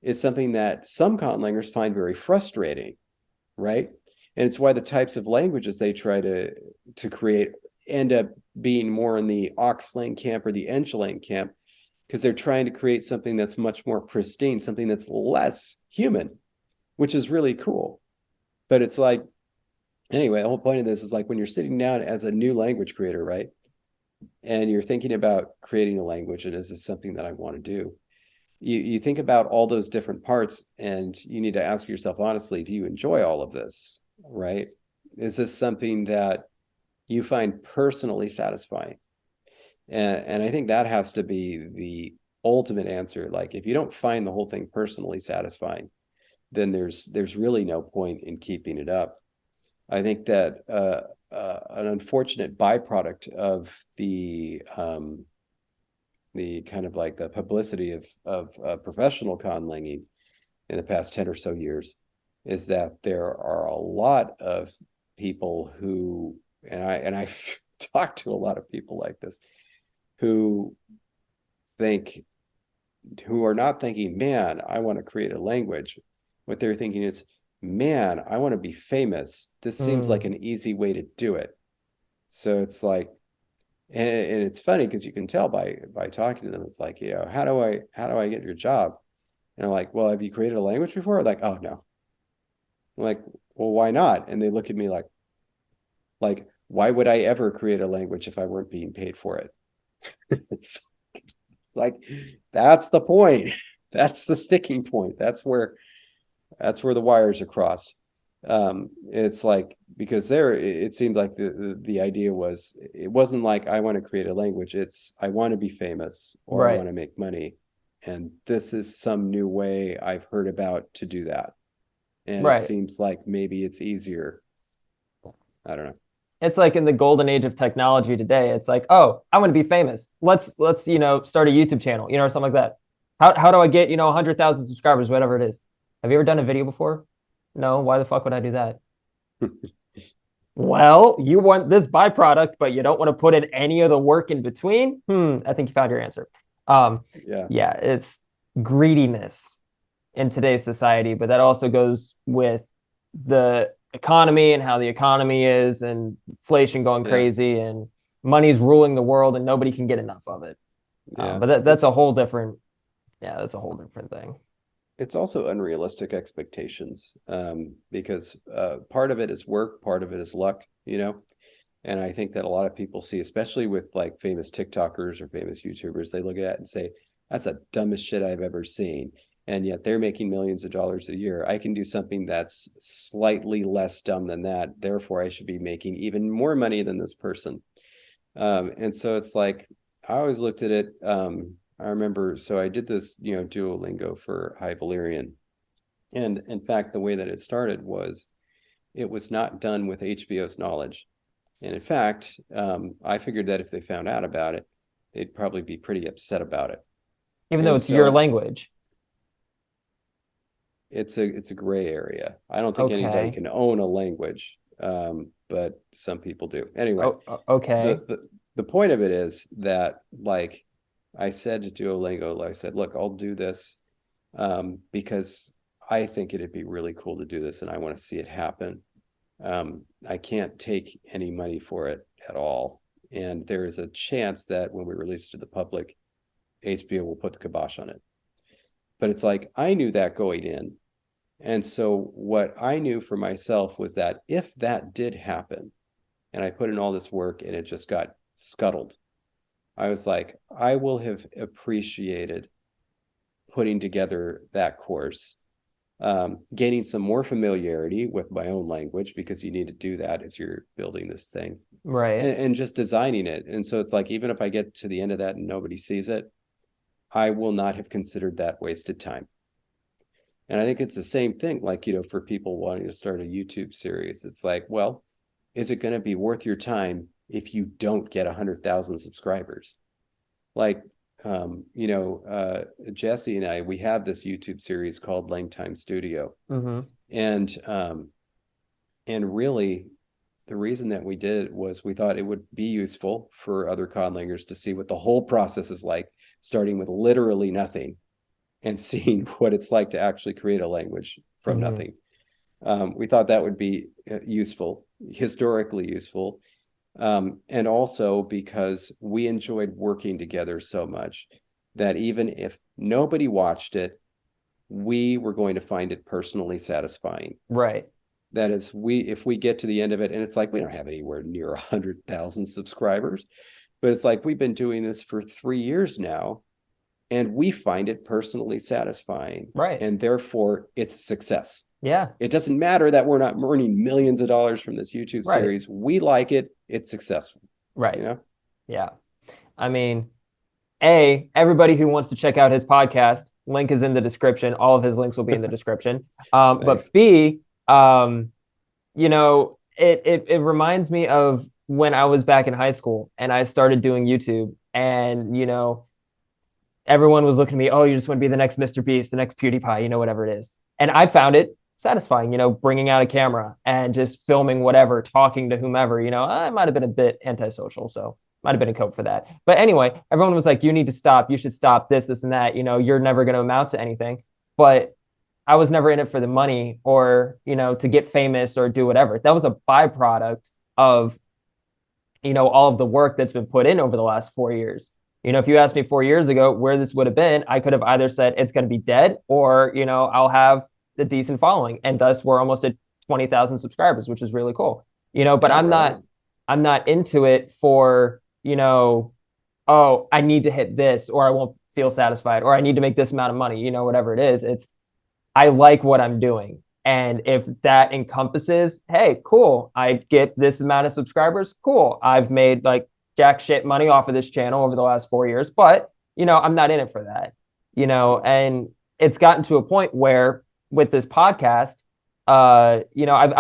is something that some conlangers find very frustrating, right? And it's why the types of languages they try to create end up being more in the Oxlang camp or the Enchlang camp, because they're trying to create something that's much more pristine, something that's less human, which is really cool. But it's like, anyway, the whole point of this is like when you're sitting down as a new language creator, right? And you're thinking about creating a language, and is this something that I want to do? You think about all those different parts, and you need to ask yourself honestly, do you enjoy all of this, right? Is this something that you find personally satisfying? And I think that has to be the ultimate answer. Like, if you don't find the whole thing personally satisfying, then there's really no point in keeping it up. I think that an unfortunate byproduct of the kind of like the publicity of professional conlanging in the past 10 or so years is that there are a lot of people who, and I've talked to a lot of people like this, who think, who are not thinking, man, I want to create a language. What they're thinking is, man, I want to be famous. This seems like an easy way to do it. So it's like, and it's funny because you can tell by talking to them. It's like, how do I get your job? And I'm like, well, have you created a language before? Like, oh no. I'm like, well, why not? And they look at me like, why would I ever create a language if I weren't being paid for it? it's like, that's the point. That's the sticking point. That's where the wires are crossed. It's like, because there, it seemed like the idea was, it wasn't like I want to create a language. It's, I want to be famous, or I want to make money. And this is some new way I've heard about to do that. And it seems like maybe it's easier. I don't know. It's like in the golden age of technology today. It's like, oh, I want to be famous. Let's start a YouTube channel, or something like that. How do I get 100,000 subscribers, whatever it is? Have you ever done a video before? No. Why the fuck would I do that? Well, you want this byproduct, but you don't want to put in any of the work in between. I think you found your answer. Yeah, it's greediness in today's society, but that also goes with the economy and how the economy is, and inflation going crazy, and money's ruling the world, and nobody can get enough of it. But that's a whole different, that's a whole different thing. It's also unrealistic expectations, because part of it is work, part of it is luck, and I think that a lot of people see, especially with like famous TikTokers or famous YouTubers, they look at it and say, that's the dumbest shit I've ever seen. And yet they're making millions of dollars a year. I can do something that's slightly less dumb than that. Therefore, I should be making even more money than this person. And so it's like, I always looked at it. I remember, so I did this, Duolingo for High Valyrian. And in fact, the way that it started was, it was not done with HBO's knowledge. And in fact, I figured that if they found out about it, they'd probably be pretty upset about it. Even though it's your language. It's a gray area. I don't think anybody can own a language, but some people do. Anyway, okay. The point of it is that, like, I said to Duolingo, I said, look, I'll do this because I think it'd be really cool to do this and I want to see it happen. I can't take any money for it at all. And there is a chance that when we release it to the public, HBO will put the kibosh on it. But it's like, I knew that going in. And so what I knew for myself was that if that did happen, and I put in all this work and it just got scuttled, I was like, I will have appreciated putting together that course, gaining some more familiarity with my own language, because you need to do that as you're building this thing, Right. and just designing it. And so it's like, even if I get to the end of that and nobody sees it, I will not have considered that wasted time. And I think it's the same thing, like, for people wanting to start a YouTube series, it's like, well, is it going to be worth your time if you don't get 100,000 subscribers? Like, Jesse and I, we have this YouTube series called Lame Time Studio. Mm-hmm. And really, the reason that we did it was we thought it would be useful for other conlangers to see what the whole process is like, starting with literally nothing and seeing what it's like to actually create a language from nothing. We thought that would be useful, historically useful. And also because we enjoyed working together so much that even if nobody watched it, we were going to find it personally satisfying. Right. That is, if we get to the end of it and it's like, we don't have anywhere near 100,000 subscribers, but it's like, we've been doing this for 3 years now and we find it personally satisfying. Right. And therefore it's a success. Yeah. It doesn't matter that we're not earning millions of dollars from this YouTube series. We like it. It's successful. Right. Yeah. I mean, everybody who wants to check out his podcast, link is in the description. All of his links will be in the description. But B, it reminds me of when I was back in high school and I started doing YouTube, and, everyone was looking at me, oh, you just want to be the next Mr. Beast, the next PewDiePie, whatever it is. And I found it satisfying, bringing out a camera and just filming whatever, talking to whomever. I might have been a bit antisocial, so might have been a cope for that. But anyway, everyone was like, you need to stop. You should stop this, and that. You're never going to amount to anything. But I was never in it for the money or, to get famous or do whatever. That was a byproduct of, all of the work that's been put in over the last 4 years. If you asked me 4 years ago where this would have been, I could have either said it's going to be dead or, I'll have a decent following. And thus we're almost at 20,000 subscribers, which is really cool. But I'm not into it for, oh, I need to hit this or I won't feel satisfied or I need to make this amount of money, whatever it is. I like what I'm doing. And if that encompasses, hey, cool, I get this amount of subscribers, cool. I've made like jack shit money off of this channel over the last 4 years, but, I'm not in it for that, and it's gotten to a point where with this podcast, I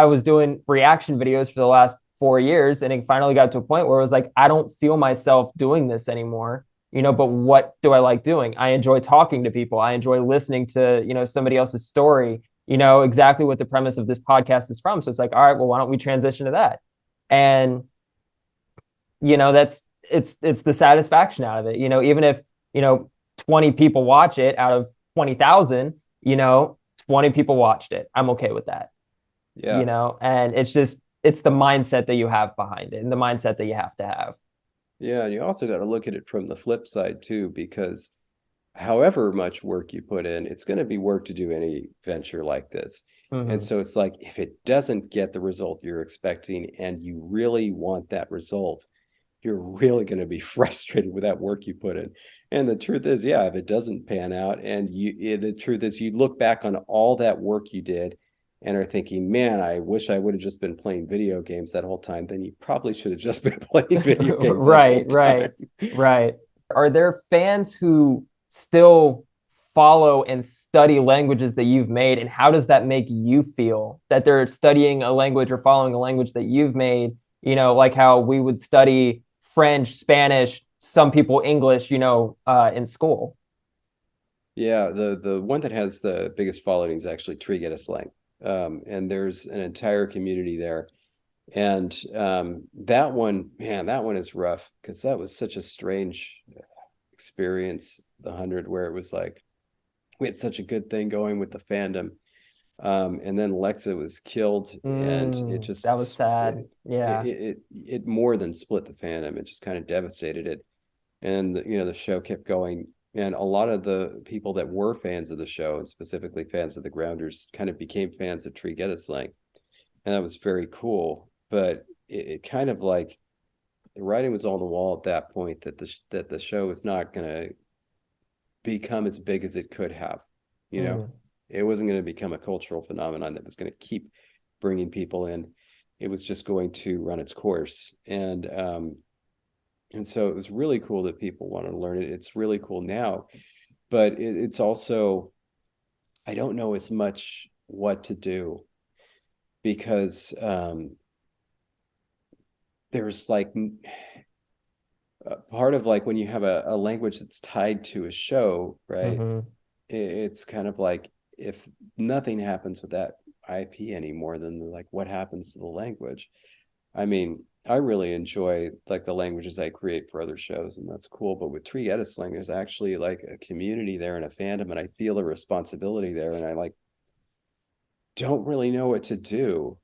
was doing reaction videos for the last 4 years, and it finally got to a point where it was like, I don't feel myself doing this anymore, but what do I like doing? I enjoy talking to people. I enjoy listening to, somebody else's story, exactly what the premise of this podcast is from. So it's like, all right, well, why don't we transition to that? And, it's the satisfaction out of it, even if, 20 people watch it out of 20,000, 20 people watched it. I'm okay with that. Yeah. And it's the mindset that you have behind it and the mindset that you have to have. Yeah. And you also got to look at it from the flip side too, because however much work you put in, it's going to be work to do any venture like this. And so it's like, if it doesn't get the result you're expecting and you really want that result, you're really going to be frustrated with that work you put in. And the truth is, if it doesn't pan out, and the truth is, you look back on all that work you did and are thinking, man, I wish I would have just been playing video games that whole time. Then you probably should have just been playing video games. Right. Are there fans who still follow and study languages that you've made? And how does that make you feel that they're studying a language or following a language that you've made? Like how we would study French, Spanish, some people English, in school. Yeah, the one that has the biggest following is actually Trigeta slang. And there's an entire community there. And that one is rough because that was such a strange experience the 100, where it was like we had such a good thing going with the fandom. And then Lexa was killed, and it That just was sad. Yeah. it more than split the fandom. It just kind of devastated it. And the show kept going, and a lot of the people that were fans of the show, and specifically fans of the Grounders, kind of became fans of Tree Slang, and that was very cool. But it kind of like the writing was on the wall at that point that the show was not going to become as big as it could have. You know, Mm. it wasn't going to become a cultural phenomenon that was going to keep bringing people in. It was just going to run its course, and so it was really cool that people wanted to learn it. It's really cool now, but it's also, I don't know as much what to do, because there's like part of like when you have a language that's tied to a show, right? Hmm. It's kind of like, if nothing happens with that IP anymore, then like what happens to the language? I mean, I really enjoy like the languages I create for other shows, and that's cool. But with Tree Slang, there's actually like a community there and a fandom, and I feel a responsibility there, and I like don't really know what to do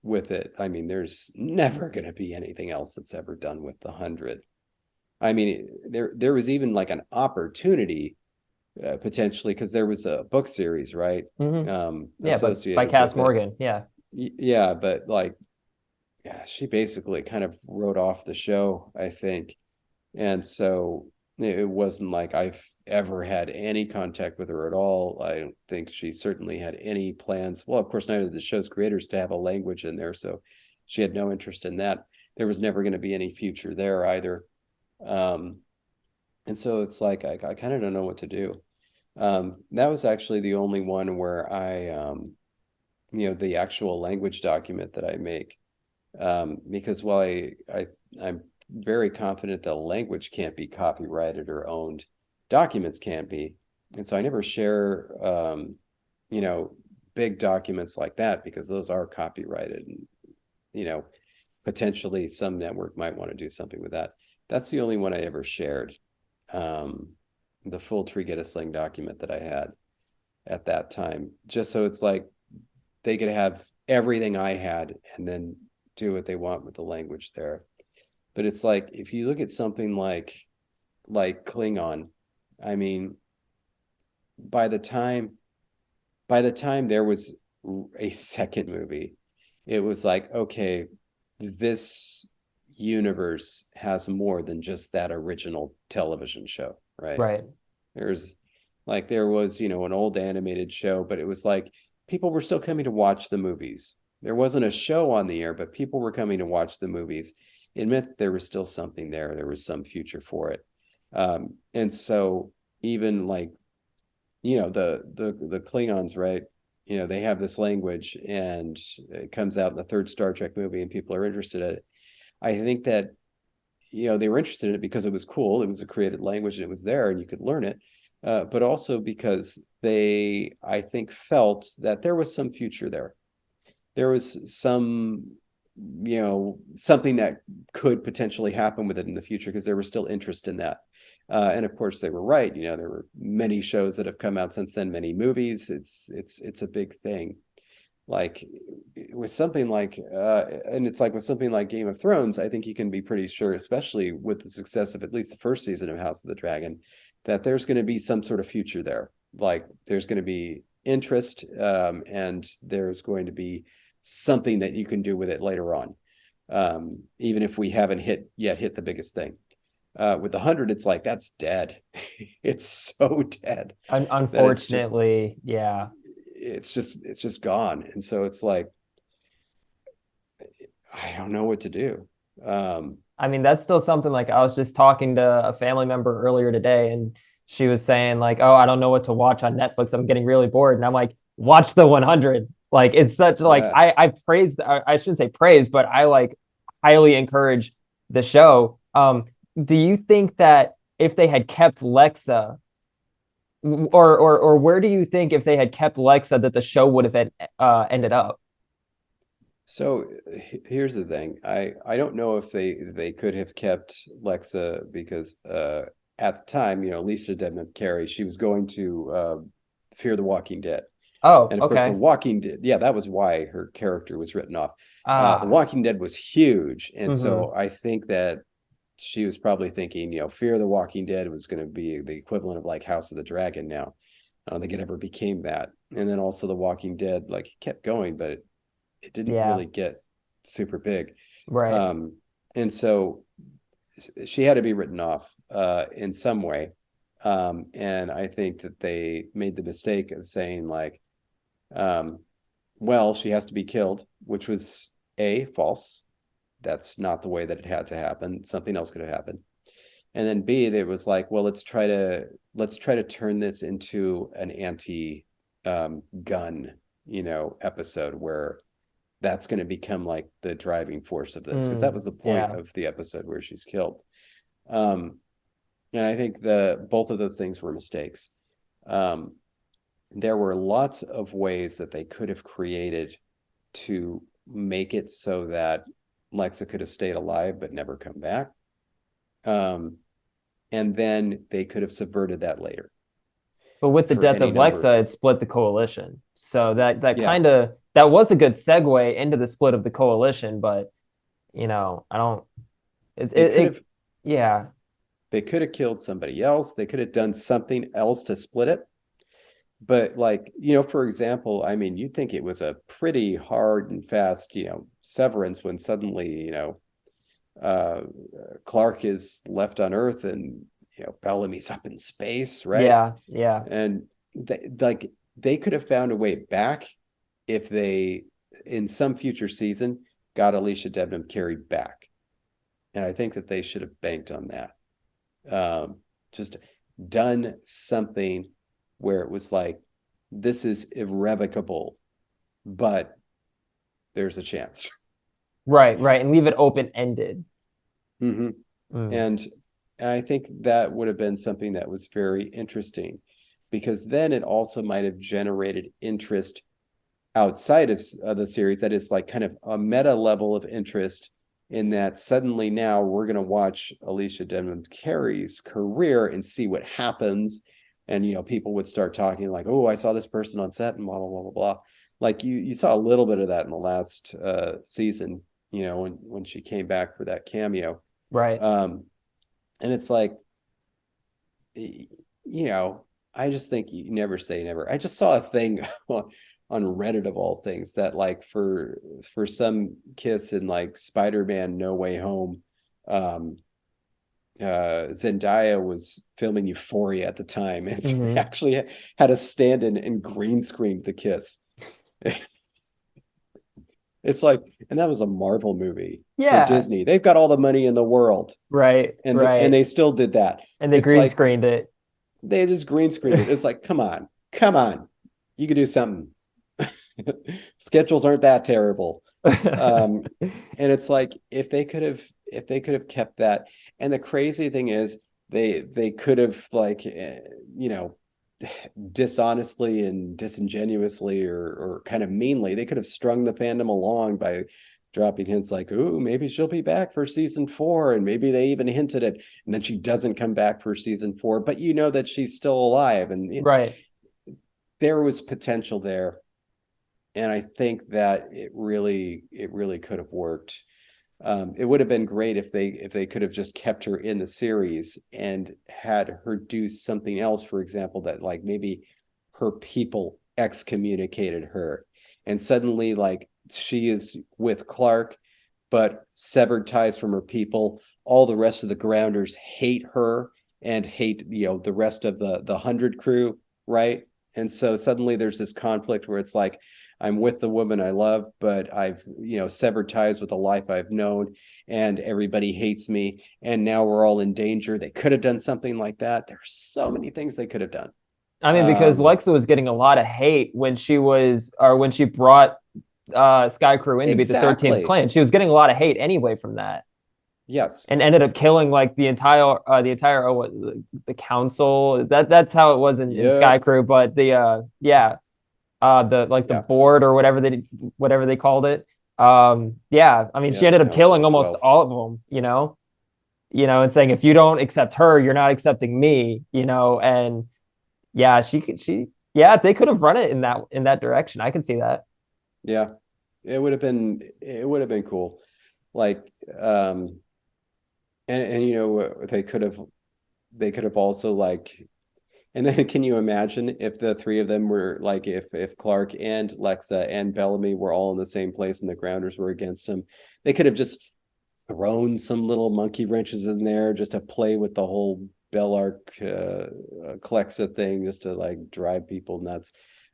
with it. I mean, there's never going to be anything else that's ever done with the 100. I mean, there was even like an opportunity potentially, because there was a book series, right? Hmm. Yeah, but by Associated Cass with it. Morgan. Yeah. Yeah, but like, yeah, she basically kind of wrote off the show, I think. And so it wasn't like I've ever had any contact with her at all. I don't think she certainly had any plans. Well, of course, neither did the show's creators to have a language in there. So she had no interest in that. There was never going to be any future there either. Um, and so it's like, I kind of don't know what to do. That was actually the only one where the actual language document that I make, because while I'm very confident the language can't be copyrighted or owned, documents can't be, and so I never share you know big documents like that, because those are copyrighted, and you know potentially some network might want to do something with that. That's the only one I ever shared, um, the full Tree Sling document that I had at that time, just so it's like they could have everything I had and then do what they want with the language there. But it's like, if you look at something like Klingon, I mean, by the time there was a second movie, it was like, okay, this universe has more than just that original television show, right? Right. There's there was, an old animated show, but it was like people were still coming to watch the movies. There wasn't a show on the air, but people were coming to watch the movies. It meant that there was still something there. There was some future for it. And so even like, the Klingons, right? They have this language, and it comes out in the third Star Trek movie, and people are interested in it. I think that, they were interested in it because it was cool. It was a created language, and it was there, and you could learn it. But also because they, I think, felt that there was some future there. There was something that could potentially happen with it in the future, because there was still interest in that. And of course, they were right. There were many shows that have come out since then, many movies. It's a big thing. Like with something like, and it's like with something like Game of Thrones, I think you can be pretty sure, especially with the success of at least the first season of House of the Dragon, that there's going to be some sort of future there. Like there's going to be interest, and there's going to be something that you can do with it later on, even if we haven't hit the biggest thing. With the 100, it's like that's dead. It's so dead that Unfortunately, yeah. it's just gone. And so it's like, I don't know what to do. I mean, that's still something like I was just talking to a family member earlier today, and she was saying, like, oh, I don't know what to watch on Netflix. I'm getting really bored. And I'm like, watch the 100. Like, it's such like Yeah. I praise, I shouldn't say praise, but I like highly encourage the show. Do you think that if they had kept Lexa, or where do you think if they had kept Lexa that the show would have ended up? So here's the thing. I don't know if they could have kept Lexa, because at the time, Alicia Debnam Carey, she was going to Fear the Walking Dead. Oh, And of course, The okay. Walking Dead, yeah, that was why her character was written off. The Ah, Walking Dead was huge. And mm-hmm. so I think that she was probably thinking, Fear the Walking Dead was going to be the equivalent of like House of the Dragon now. I don't think it ever became that. And then also The Walking Dead, like, it kept going, but it didn't Yeah, really get super big. right. Um, and so she had to be written off in some way. And I think that they made the mistake of saying, like, um, well, she has to be killed, which was A, false. That's not the way that it had to happen. Something else could have happened. And then B, it was like, well, let's try to turn this into an anti gun, episode where that's going to become like the driving force of this, because that was the point Yeah. of the episode where she's killed. Um, and I think the both of those things were mistakes. Um, there were lots of ways that they could have created to make it so that Lexa could have stayed alive but never come back. Um, and then they could have subverted that later But with the for death any of number of Lexa, it ways. split the coalition. So that Yeah, kind of that was a good segue into the split of the coalition. But I don't. they could have Yeah, they could have killed somebody else. They could have done something else to split it. But like, for example, I mean, you'd think it was a pretty hard and fast, severance when suddenly, uh, Clark is left on Earth and Bellamy's up in space, right? yeah, yeah. And they could have found a way back if they, in some future season, got Alicia Debnam Carey back. And I think that they should have banked on that. Just done something where it was like, this is irrevocable, but there's a chance. Right, right, and leave it open ended. Mm-hmm. Mm. And I think that would have been something that was very interesting, because then it also might have generated interest outside of the series, that is like kind of a meta level of interest, in that suddenly now we're going to watch Alicia Debnam Carey's career and see what happens. And people would start talking like, oh, I saw this person on set and blah blah blah blah blah. Like you saw a little bit of that in the last season, when she came back for that cameo. Right. um and it's like, you know, I just think you never say never. I just saw a thing on Reddit of all things, that like for some kiss in like Spider-Man No Way Home, um Zendaya was filming Euphoria at the time, and so they Hmm. actually had a stand-in and green screened the kiss. It's like, and that was a Marvel movie for Yeah. Disney. They've got all the money in the world, Right. and Right. they still did that. And they It's green like screened it. they just green screened it. It's like, come on, you could do something. Schedules aren't that terrible. Um, and it's like, if they could have kept that. And the crazy thing is, they could have, like, dishonestly and disingenuously, or kind of meanly, they could have strung the fandom along by dropping hints like, "Ooh, maybe she'll be back for season 4," and maybe they even hinted it, and then she doesn't come back for season 4, but that she's still alive, and Right. there was potential there. And I think that it really could have worked. It would have been great if they could have just kept her in the series and had her do something else. For example, that like maybe her people excommunicated her, and suddenly like she is with Clark, but severed ties from her people. All the rest of the Grounders hate her and hate the rest of the 100 crew, right? And so suddenly there's this conflict where it's like, I'm with the woman I love, but I've severed ties with the life I've known, and everybody hates me, and now we're all in danger. They could have done something like that. There's so many things they could have done. I mean, because Um, Lexa was getting a lot of hate when she brought Sky Crew in to be the 13th exactly. clan. She was getting a lot of hate anyway from that, Yes. and ended up killing like the entire the council. That's how it was in Sky Yep. Crew. But the Yeah. board or whatever they called it. Yeah, I mean, Yeah. she The ended up Council killing of almost 12. all of them. and saying, if you don't accept her, you're not accepting me, and yeah, yeah, they could have run it in that direction. I can see that. Yeah, it would have been cool. Like, and they could have also like, and then can you imagine if the three of them were like, if Clark and Lexa and Bellamy were all in the same place and the Grounders were against him, they could have just thrown some little monkey wrenches in there just to play with the whole Bellark Clexa thing, just to like drive people nuts,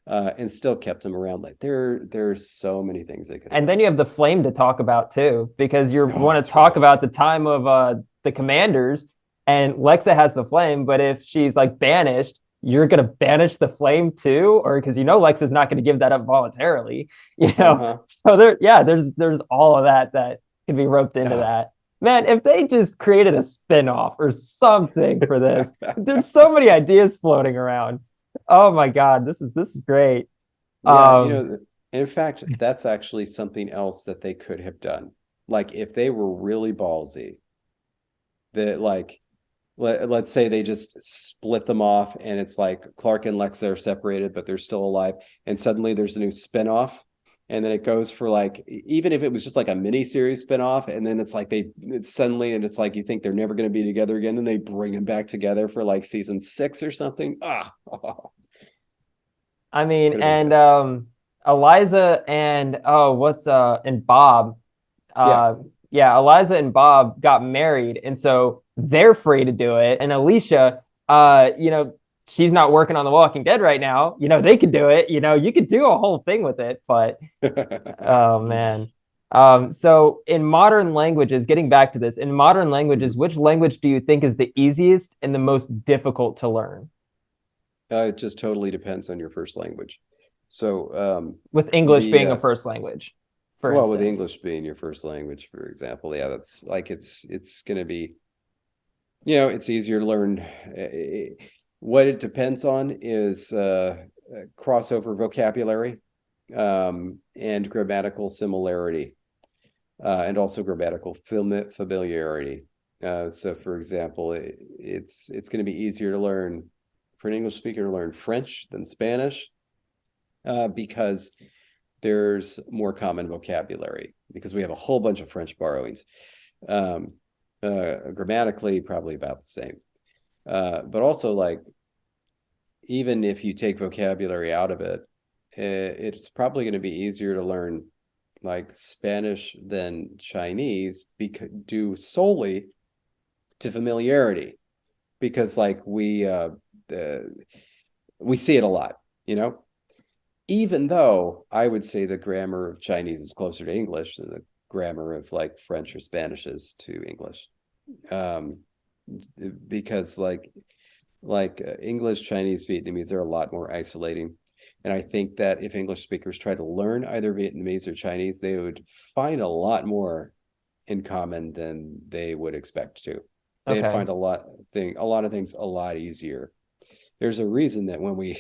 and still kept them around. Like there's so many things they could have And then done. you have the flame to talk about too, because you Oh, want to that's talk right. about the time of the commanders, and Lexa has the flame, but if she's like banished, you're gonna banish the flame too, or because Lexa's not gonna give that up voluntarily, Uh-huh. So yeah, there's all of that can be roped into Ah. that. Man, if they just created a spin-off or something for this, there's so many ideas floating around. Oh my God, this is great. Yeah, Um, in fact, that's actually something else that they could have done. Like if they were really ballsy, that like let's say they just split them off and it's like Clark and Lexa are separated, but they're still alive, and suddenly there's a new spinoff. And then it goes for like, even if it was just like a mini series spinoff, and then it's like it's suddenly, and it's like you think they're never going to be together again, and they bring them back together for like season 6 or something. I mean, Would have been and good. Eliza and what's and Bob, Yeah. uh, yeah, Eliza and Bob got married, and so they're free to do it. And Alicia, she's not working on The Walking Dead right now. They could do it. You could do a whole thing with it, but oh man. So in modern languages, getting back to this, in modern languages, which language do you think is the easiest and the most difficult to learn? It just totally depends on your first language. So, With English the being a first language, for well, with instance. English being your first language, for example, yeah, that's like it's going to be, it's easier to learn. What it depends on is crossover vocabulary, and grammatical similarity, and also grammatical familiarity. So, for example, it's going to be easier to learn for an English speaker to learn French than Spanish, because there's more common vocabulary because we have a whole bunch of French borrowings. Um, Grammatically, probably about the same. But also, like, even if you take vocabulary out of it, it's probably going to be easier to learn like Spanish than Chinese, because due solely to familiarity, because like we see it a lot, you know. Even though I would say the grammar of Chinese is closer to English than the grammar of like French or Spanish is to English, um, because English, Chinese, Vietnamese, they're a lot more isolating. And I think that if English speakers try to learn either Vietnamese or Chinese, they would find a lot more in common than they would expect to. They'd Okay. find a lot of things a lot easier. There's a reason that when we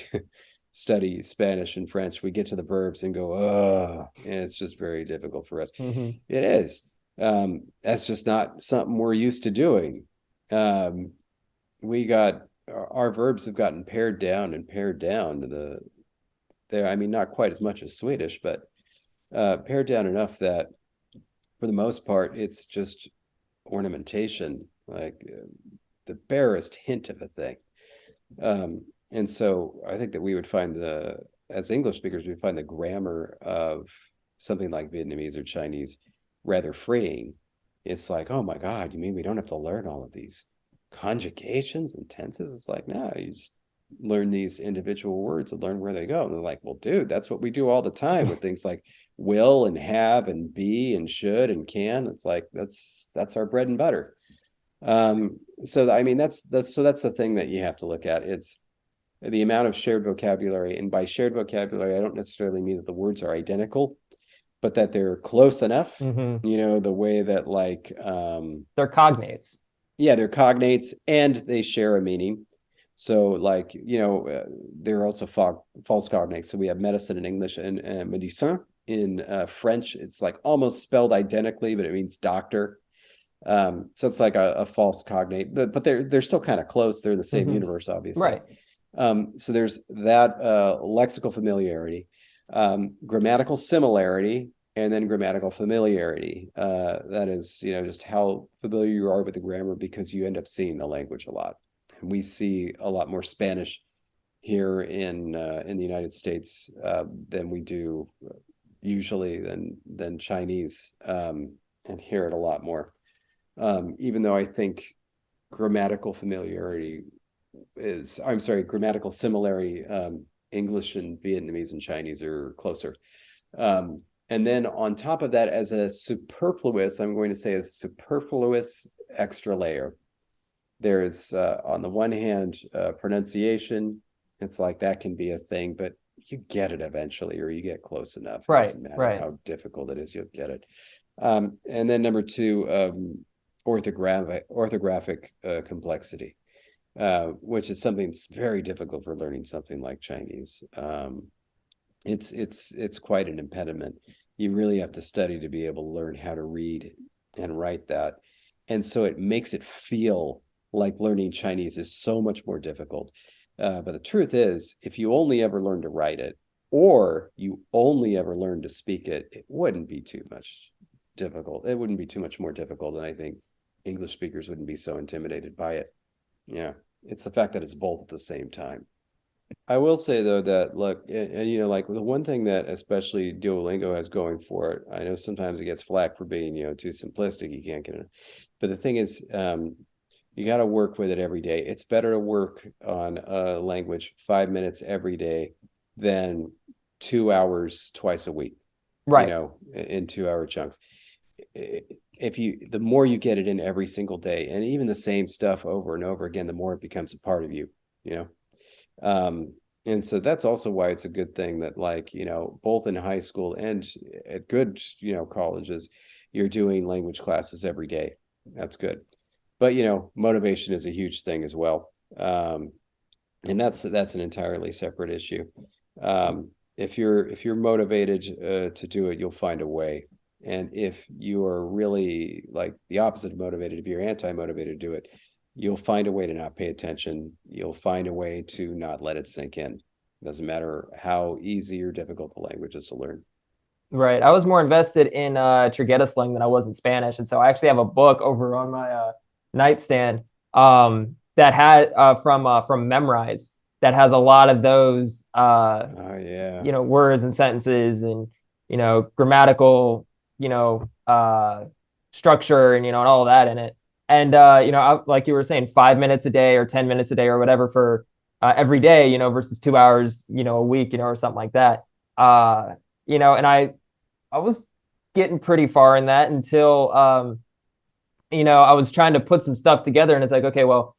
study Spanish and French, we get to the verbs and go, and it's just very difficult for us. Hmm. It is. That's just not something we're used to doing. Um, we got our verbs have gotten pared down to I mean, not quite as much as Swedish, but pared down enough that for the most part, it's just ornamentation, like the barest hint of a thing. And so I think that we would find as English speakers, we find the grammar of something like Vietnamese or Chinese rather freeing. It's like, oh my God, you mean we don't have to learn all of these conjugations and tenses? It's like, no, you just learn these individual words and learn where they go. And they're like, well, dude, that's what we do all the time with things like will and have and be and should and can. It's like that's our bread and butter. So I mean, that's the thing that you have to look at. It's the amount of shared vocabulary. And by shared vocabulary, I don't necessarily mean that the words are identical, but that they're close enough, Hmm. the way that like, They're cognates. yeah, they're cognates and they share a meaning. So like, there are also false cognates. So we have medicine in English and médecin in French. It's like almost spelled identically, but it means doctor. So it's like a false cognate, but they're still kind of close. They're in the same universe, obviously. Right. So there's that lexical familiarity, grammatical similarity, and then grammatical familiarity. That is, just how familiar you are with the grammar because you end up seeing the language a lot. And we see a lot more Spanish here in the United States than we do usually than Chinese, and hear it a lot more. Even though I think grammatical familiarity grammatical similarity, English and Vietnamese and Chinese are closer. And then on top of that, as a superfluous, I'm going to say a superfluous extra layer. There's on the one hand, pronunciation. It's like that can be a thing, but you get it eventually, or you get close enough. It doesn't matter how difficult it is, you'll get it. And then number two, orthographic complexity, which is something that's very difficult for learning something like Chinese. It's quite an impediment. You really have to study to be able to learn how to read and write that. And so it makes it feel like learning Chinese is so much more difficult. But the truth is, if you only ever learn to write it, or you only ever learn to speak it, it wouldn't be too much difficult. It wouldn't be too much more difficult, and I think English speakers wouldn't be so intimidated by it. Yeah, it's the fact that it's both at the same time. I will say though that look, and like the one thing that especially Duolingo has going for it, I know sometimes it gets flack for being too simplistic. You can't get it, but the thing is, you got to work with it every day. It's better to work on a language 5 minutes every day than 2 hours twice a week. Right. In 2 hour chunks. The more you get it in every single day, and even the same stuff over and over again, the more it becomes a part of you. And so that's also why it's a good thing that both in high school and at good colleges, you're doing language classes every day. That's good. But motivation is a huge thing as well, and that's an entirely separate issue. If you're motivated to do it, you'll find a way. And if you are really like the opposite of motivated, if you're anti-motivated to do it, you'll find a way to not pay attention. You'll find a way to not let it sink in. It doesn't matter how easy or difficult the language is to learn. Right. I was more invested in Trigueta slang than I was in Spanish, and so I actually have a book over on my nightstand that had from Memrise that has a lot of those words and sentences and grammatical structure and and all that in it. And like you were saying, 5 minutes a day or 10 minutes a day or whatever for every day, versus 2 hours a week, or something like that. And I was getting pretty far in that until I was trying to put some stuff together, and it's like, okay, well,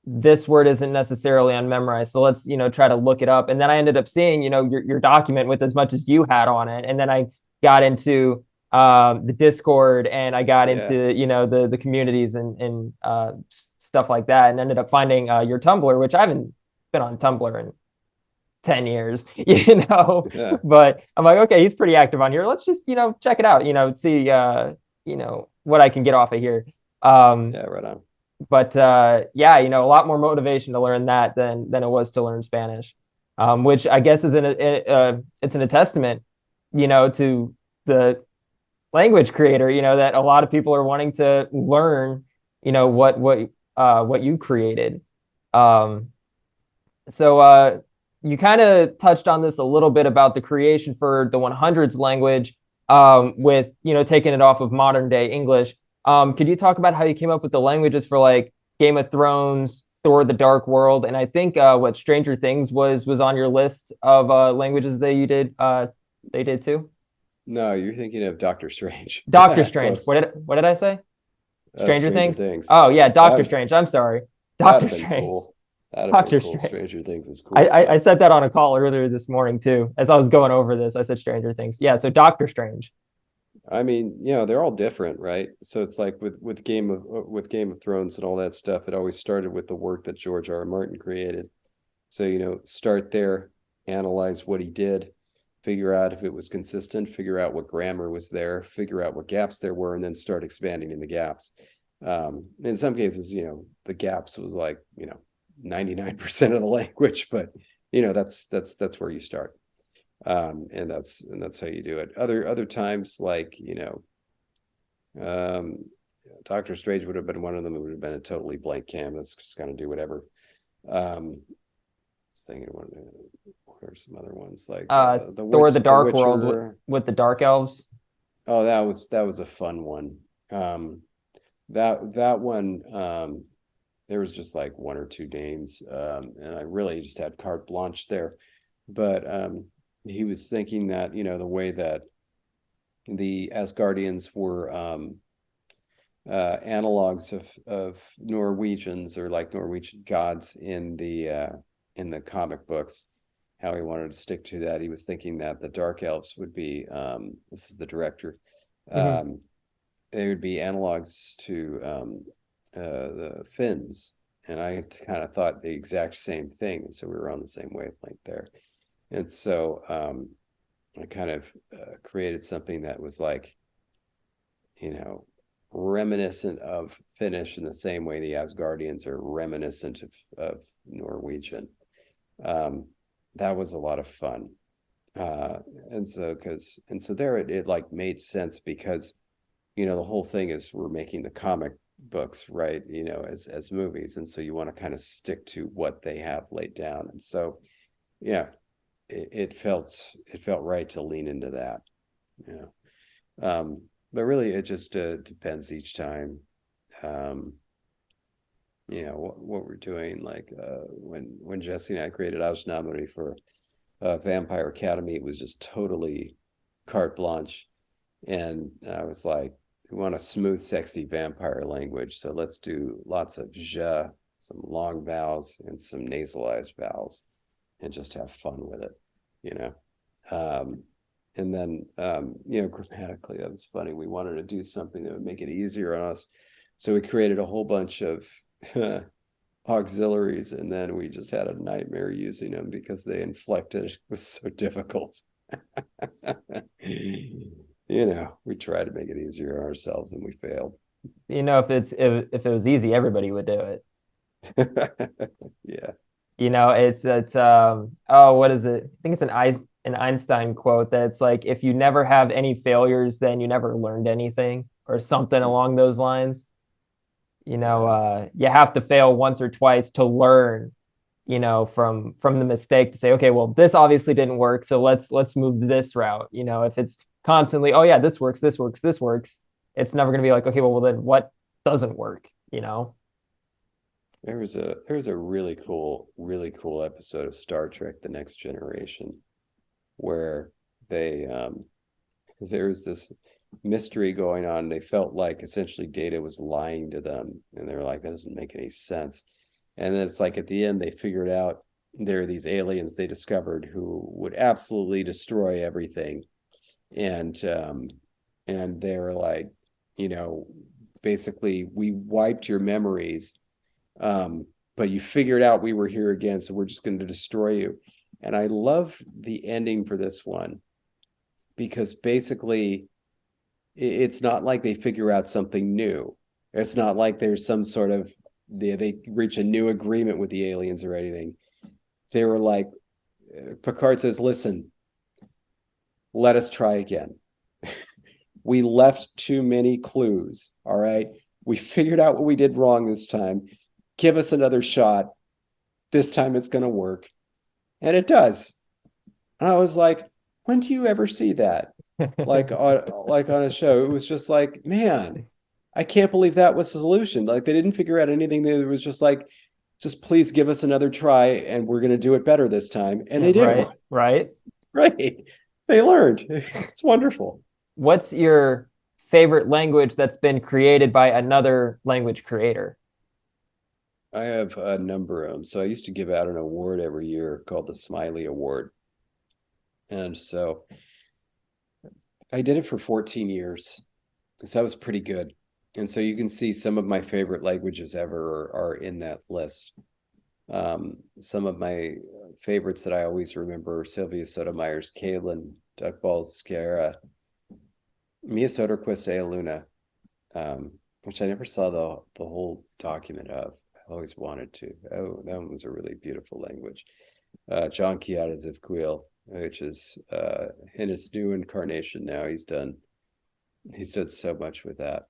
this word isn't necessarily on Memrise, so let's try to look it up. And then I ended up seeing your document with as much as you had on it, and then I got into the Discord, and I got into the communities and stuff like that, and ended up finding your Tumblr, which I haven't been on Tumblr in 10 years, but I'm like, okay, he's pretty active on here. Let's just, check it out, see, what I can get off of here. Right on. But a lot more motivation to learn that than it was to learn Spanish, which I guess is it's an testament, to the language creator, that a lot of people are wanting to learn, what you created. So you kind of touched on this a little bit about the creation for the 100s language, with taking it off of modern day English. Could you talk about how you came up with the languages for like Game of Thrones, Thor: The Dark World, and I think what Stranger Things was on your list of languages that you did. They did too. No, you're thinking of Doctor Strange. Doctor Strange. What did I say? Stranger Things. Oh yeah, Doctor Strange. I'm sorry, Doctor Strange. Cool. Doctor cool. Strange. Stranger Things is cool. I said that on a call earlier this morning too, as I was going over this. I said Stranger Things. Yeah, so Doctor Strange. I mean, they're all different, right? So it's like with Game of Thrones and all that stuff, it always started with the work that George R. R. Martin created. So, start there, analyze what he did, figure out if it was consistent, figure out what grammar was there, figure out what gaps there were, and then start expanding in the gaps. In some cases, the gaps was like, 99% of the language, but that's where you start. And that's how you do it. Other times, like, Doctor Strange would have been one of them. It would have been a totally blank canvas, just kind of do whatever. I was thinking, what are some other ones, like the Thor: Witch, The the Dark World Witcher. with the dark elves. Oh, that was a fun one. That one, there was just like one or two names, and I really just had carte blanche there. But he was thinking that, the way that the Asgardians were analogs of Norwegians, or like Norwegian gods in the comic books, how he wanted to stick to that. He was thinking that the Dark Elves would be, this is the director, Mm-hmm. they would be analogs to the Finns. And I kind of thought the exact same thing. And so we were on the same wavelength there. And so I kind of created something that was like, reminiscent of Finnish in the same way the Asgardians are reminiscent of Norwegian. That was a lot of fun. And so there it like made sense, because the whole thing is we're making the comic books, right, as movies, and so you want to kind of stick to what they have laid down. And so yeah, it felt right to lean into that. But really it just depends each time. What we're doing, like when Jesse and I created, I was nominated for Vampire Academy. It was just totally carte blanche, and I was like, we want a smooth, sexy vampire language, so let's do lots of zh, some long vowels and some nasalized vowels, and just have fun with it, you know. And then grammatically, that was funny. We wanted to do something that would make it easier on us, so we created a whole bunch of auxiliaries, and then we just had a nightmare using them because they inflected. It was so difficult. We tried to make it easier on ourselves, and we failed. If it was easy, everybody would do it. Yeah. Oh, what is it? I think it's an Einstein quote that's like, if you never have any failures, then you never learned anything, or something along those lines. You have to fail once or twice to learn, from the mistake, to say, okay, well, this obviously didn't work, so let's move this route. If it's constantly, oh yeah, this works, this works, this works, it's never going to be like, okay, well then what doesn't work? There was a really cool episode of Star Trek: The Next Generation, where they there's this mystery going on. They felt like essentially Data was lying to them, and they were like, that doesn't make any sense. And then it's like at the end they figured out there are these aliens they discovered who would absolutely destroy everything. And they were like, basically, we wiped your memories, but you figured out we were here again, so we're just going to destroy you. And I love the ending for this one, because basically it's not like they figure out something new. It's not like there's some sort of they reach a new agreement with the aliens or anything. They were like, Picard says, listen, let us try again. We left too many clues. All right. We figured out what we did wrong this time. Give us another shot. This time it's going to work. And it does. And I was like, when do you ever see that? Like on a show? It was just like, man, I can't believe that was the solution. Like, they didn't figure out anything. It was just like, just please give us another try, and we're going to do it better this time. And they Right, do. right. Right. They learned. It's wonderful. What's your favorite language that's been created by another language creator? I have a number of them. So I used to give out an award every year called the Smiley Award. And so I did it for 14 years. So that was pretty good. And so you can see some of my favorite languages ever are in that list. Some of my favorites that I always remember: Sylvia Sotomayor's Kaylin, Doug Ball's Mia Soderquist's A Luna, which I never saw the whole document of. I always wanted to. Oh, that one was a really beautiful language. John Quixote's Quill, which is in its new incarnation now. He's done so much with that.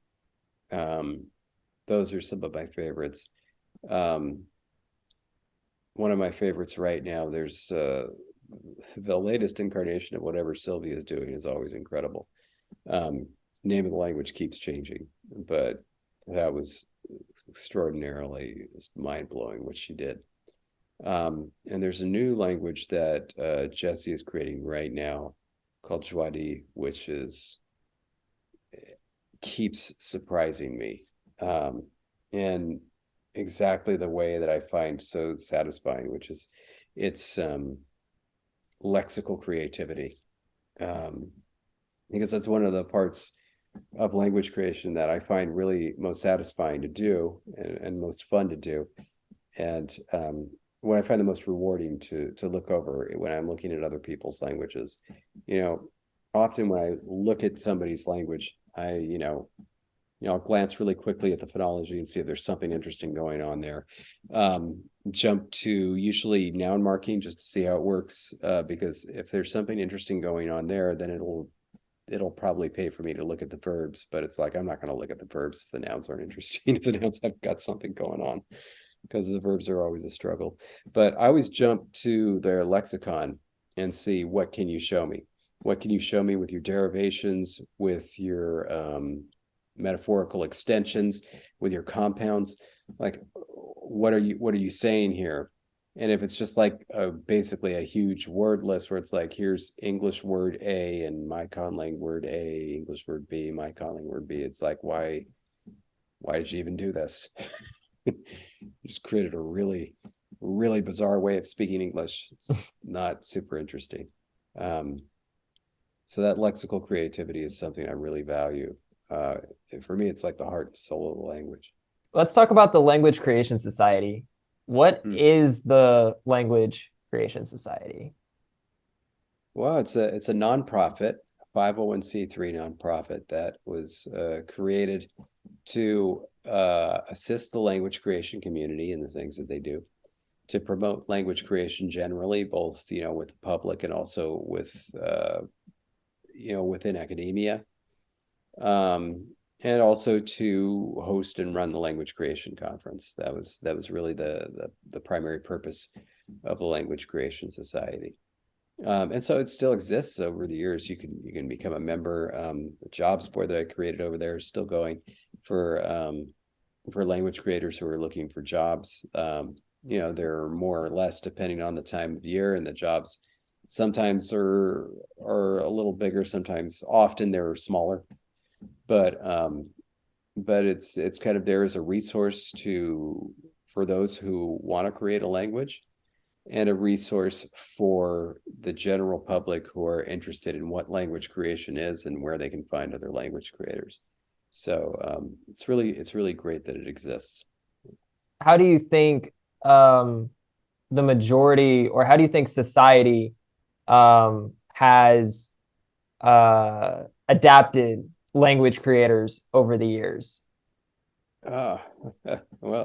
Those are some of my favorites. One of my favorites right now, there's the latest incarnation of whatever Sylvia is doing is always incredible. Name of the language keeps changing, but that was extraordinarily mind-blowing what she did. And there's a new language that Jesse is creating right now called Jwadi, which keeps surprising me. And exactly the way that I find so satisfying, which is it's lexical creativity. Because that's one of the parts of language creation that I find really most satisfying to do and most fun to do. And what I find the most rewarding to look over when I'm looking at other people's languages. Often when I look at somebody's language, I'll glance really quickly at the phonology and see if there's something interesting going on there. Jump to usually noun marking just to see how it works, because if there's something interesting going on there, then it'll probably pay for me to look at the verbs. But it's like I'm not going to look at the verbs if the nouns aren't interesting, if the nouns have got something going on, because the verbs are always a struggle. But I always jump to their lexicon and see, what can you show me? What can you show me with your derivations, with your metaphorical extensions, with your compounds? Like, what are you saying here? And if it's just like basically a huge word list where it's like, here's English word A and my conlang word A, English word B, my conlang word B, it's like, why did you even do this? You just created a really, really bizarre way of speaking English. It's not super interesting. So that lexical creativity is something I really value. For me, it's like the heart and soul of the language. Let's talk about the Language Creation Society. What is the Language Creation Society? Well, it's a nonprofit, 501c3 nonprofit that was created to assist the language creation community in the things that they do, to promote language creation generally, both with the public and also with within academia, and also to host and run the language creation conference. That was really the primary purpose of the Language Creation Society. And so it still exists over the years. You can become a member. The jobs board that I created over there is still going for language creators who are looking for jobs. They're more or less depending on the time of year, and the jobs sometimes are a little bigger, often they're smaller, but it's kind of there as a resource for those who want to create a language, and a resource for the general public who are interested in what language creation is and where they can find other language creators. So it's really great that it exists. How do you think the majority, or how do you think society has adapted language creators over the years? Well,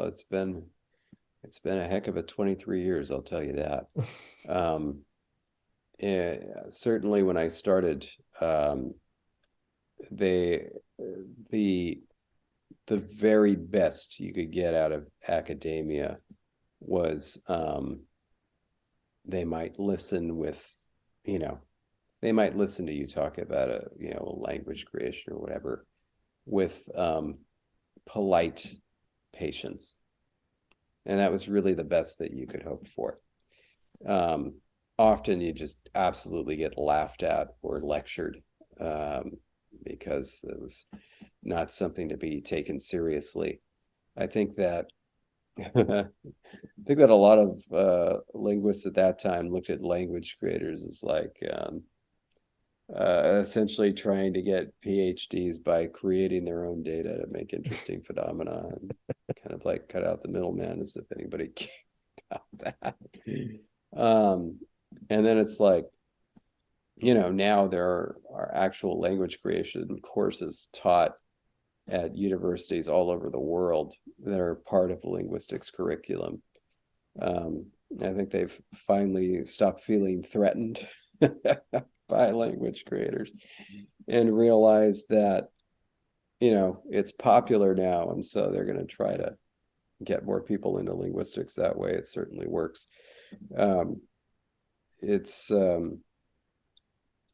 it's been a heck of a 23 years, I'll tell you that. Certainly when I started, the very best you could get out of academia was they might listen to you talk about a language creation or whatever with polite patience. And that was really the best that you could hope for. Often you just absolutely get laughed at or lectured because it was not something to be taken seriously. I think that a lot of linguists at that time looked at language creators as like essentially trying to get PhDs by creating their own data to make interesting phenomena, and kind of like cut out the middleman as if anybody that. And then it's like, now there are actual language creation courses taught at universities all over the world that are part of the linguistics curriculum. I think they've finally stopped feeling threatened by language creators and realized that, it's popular now. And so they're going to try to get more people into linguistics that way. It certainly works.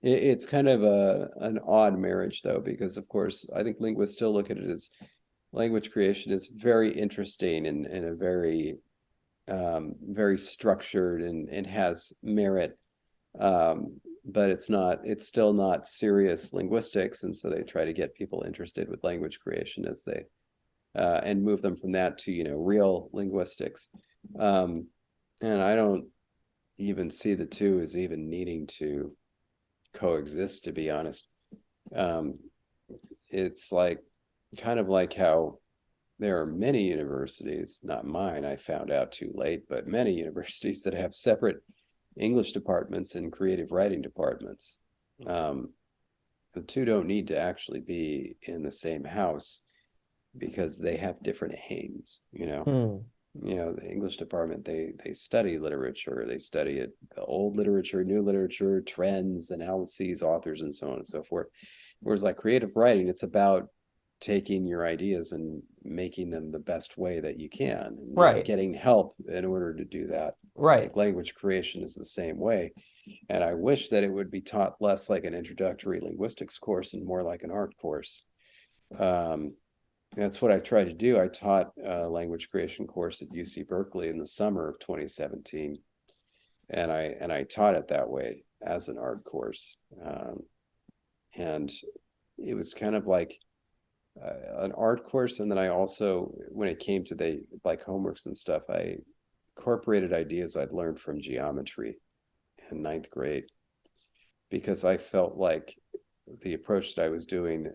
It's kind of an odd marriage, though, because of course I think linguists still look at it as language creation is very interesting and a very very structured and has merit, but it's still not serious linguistics, and so they try to get people interested with language creation as they and move them from that to real linguistics, and I don't even see the two as even needing to coexist, to be honest. It's like kind of like how there are many universities, not mine, I found out too late, but many universities that have separate English departments and creative writing departments. The two don't need to actually be in the same house because they have different aims. The English department, they study literature, they study it, old literature, new literature, trends, analyses, authors, and so on and so forth. Whereas like creative writing, it's about taking your ideas and making them the best way that you can, Right. Getting help in order to do that. Right. Like language creation is the same way. And I wish that it would be taught less like an introductory linguistics course and more like an art course. That's what I tried to do. I taught a language creation course at UC Berkeley in the summer of 2017, and I taught it that way as an art course, and it was kind of like an art course. And then I also, when it came to the like homeworks and stuff, I incorporated ideas I'd learned from geometry in ninth grade, because I felt like the approach that I was doing,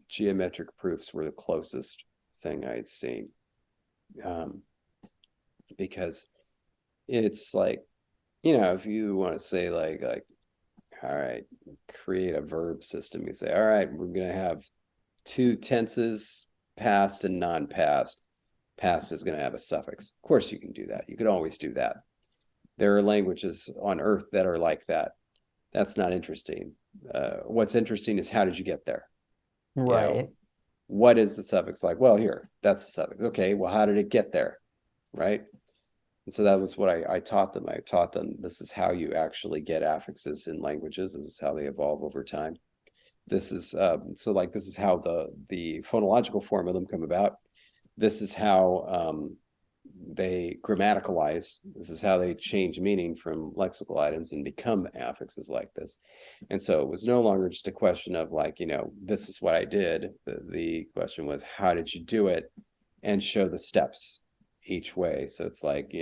geometric proofs were the closest thing I had seen, because it's like, if you want to say like, all right, create a verb system, you say, all right, we're going to have two tenses, past and non-past. Past is going to have a suffix. Of course you can do that. You could always do that. There are languages on earth that are like that. That's not interesting. What's interesting is, how did you get there? Right. What is the suffix like? Well, here, that's the suffix. Okay, well, how did it get there? Right. And so that was what I taught them. I taught them, this is how you actually get affixes in languages. This is how they evolve over time. This is this is how the phonological form of them come about. This is how they grammaticalize. This is how they change meaning from lexical items and become affixes like this. And so it was no longer just a question of like, this is what I did. The question was, how did you do it? And show the steps each way. So it's like,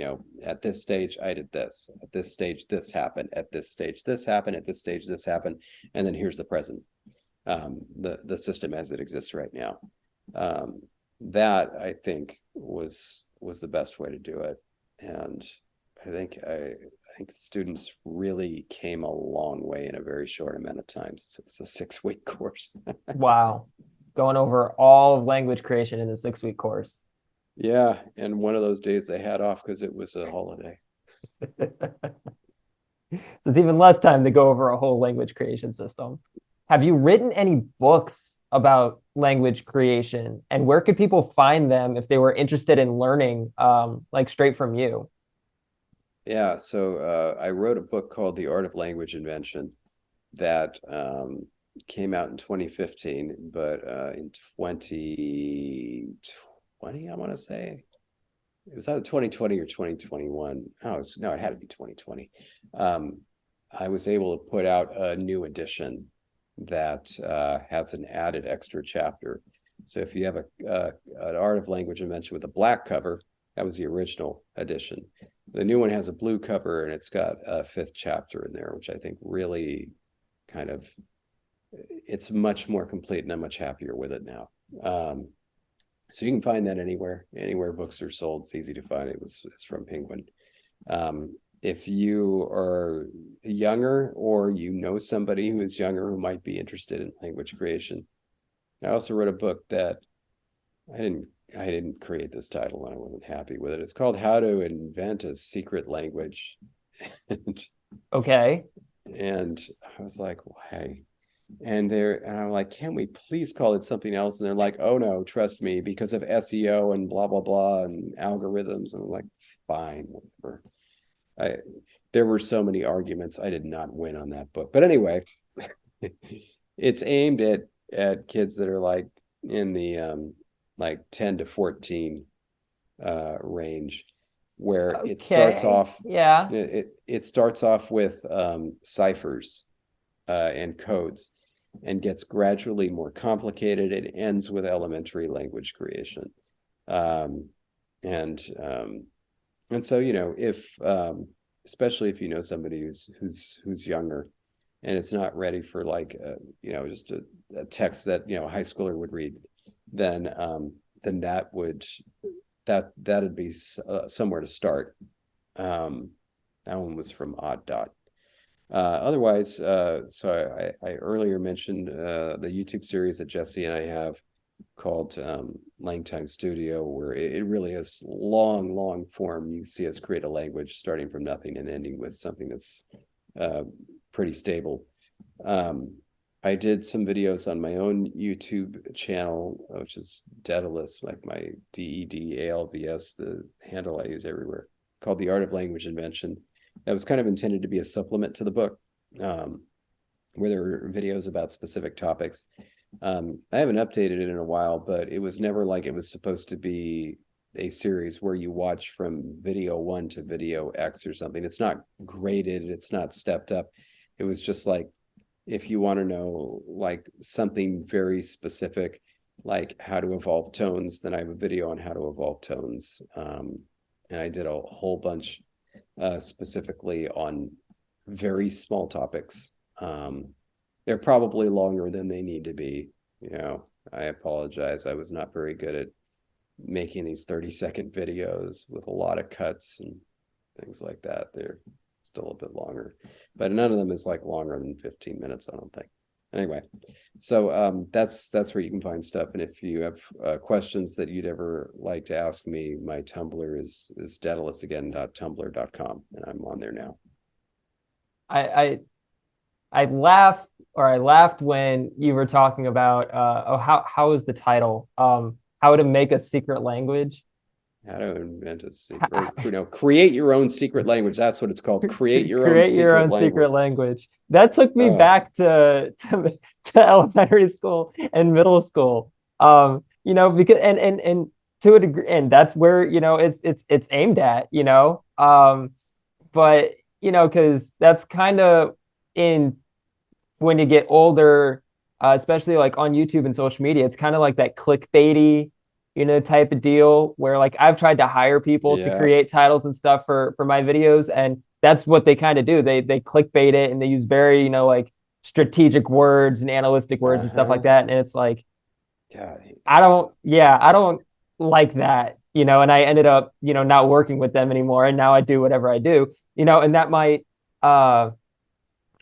at this stage, I did this. At this stage, this happened. At this stage, this happened. At this stage, this happened. And then here's the present, the system as it exists right now. That I think was the best way to do it, and I think the students really came a long way in a very short amount of time. It was a 6-week course. Wow, going over all of language creation in a 6-week course. Yeah, and one of those days they had off because it was a holiday. There's even less time to go over a whole language creation system. Have you written any books about language creation, and where could people find them if they were interested in learning, like straight from you? Yeah, so I wrote a book called The Art of Language Invention that came out in 2015, but in 2020, I want to say, it was either 2020 or 2021. Oh, it had to be 2020. I was able to put out a new edition that has an added extra chapter. So if you have an Art of Language Invention with a black cover, that was the original edition. The new one has a blue cover, and it's got a 5th chapter in there, which I think really kind of, it's much more complete, and I'm much happier with it now. So you can find that anywhere books are sold. It's easy to find. It's from Penguin. If you are younger or you know somebody who is younger who might be interested in language creation, I also wrote a book that I didn't create this title and I wasn't happy with it. It's called How to Invent a Secret Language. and, Okay. and I was like, why? And I'm like, can we please call it something else? And they're like, oh no, trust me, because of SEO and blah blah blah and algorithms. And I'm like, fine, whatever. I There were so many arguments. I did not win on that book. But anyway, it's aimed at kids that are like in the like 10 to 14 range, where it starts Okay. off Yeah. it starts off with ciphers and codes and gets gradually more complicated. It ends with elementary language creation. Um, and and so, if especially if you know somebody who's younger and it's not ready for like just a text that a high schooler would read, then that'd be somewhere to start. That one was from Odd Dot. Otherwise, so I earlier mentioned the YouTube series that Jesse and I have called Lang Time Studio, where it really is long form. You see us create a language starting from nothing and ending with something that's pretty stable. I did some videos on my own YouTube channel, which is Daedalus, like my DEDALVS, the handle I use everywhere, called The Art of Language Invention. That was kind of intended to be a supplement to the book, where there were videos about specific topics. I haven't updated it in a while, but it was never like it was supposed to be a series where you watch from video 1 to video X or something. It's not graded, it's not stepped up. It was just like, if you want to know like something very specific, like how to evolve tones, then I have a video on how to evolve tones. And I did a whole bunch specifically on very small topics. They're probably longer than they need to be. I apologize. I was not very good at making these 30-second videos with a lot of cuts and things like that. They're still a bit longer, but none of them is like longer than 15 minutes, I don't think. Anyway, so that's where you can find stuff. And if you have questions that you'd ever like to ask me, my Tumblr is daedalusagain.tumblr.com, and I'm on there now. I laughed when you were talking about how is the title? How to make a secret language. How to invent a secret, create your own secret language. That's what it's called. Create your own Create your secret own language. secret language. That took me back to elementary school and middle school. Because and to a degree, and that's where it's aimed at. But because that's kind of in when you get older, especially like on YouTube and social media, it's kind of like that clickbaity, type of deal where like I've tried to hire people to create titles and stuff for my videos, and that's what they kind of do. They clickbait it and they use very, like strategic words and analytic words and stuff like that. And it's like, I don't like that, and I ended up, not working with them anymore. And now I do whatever I do, and that might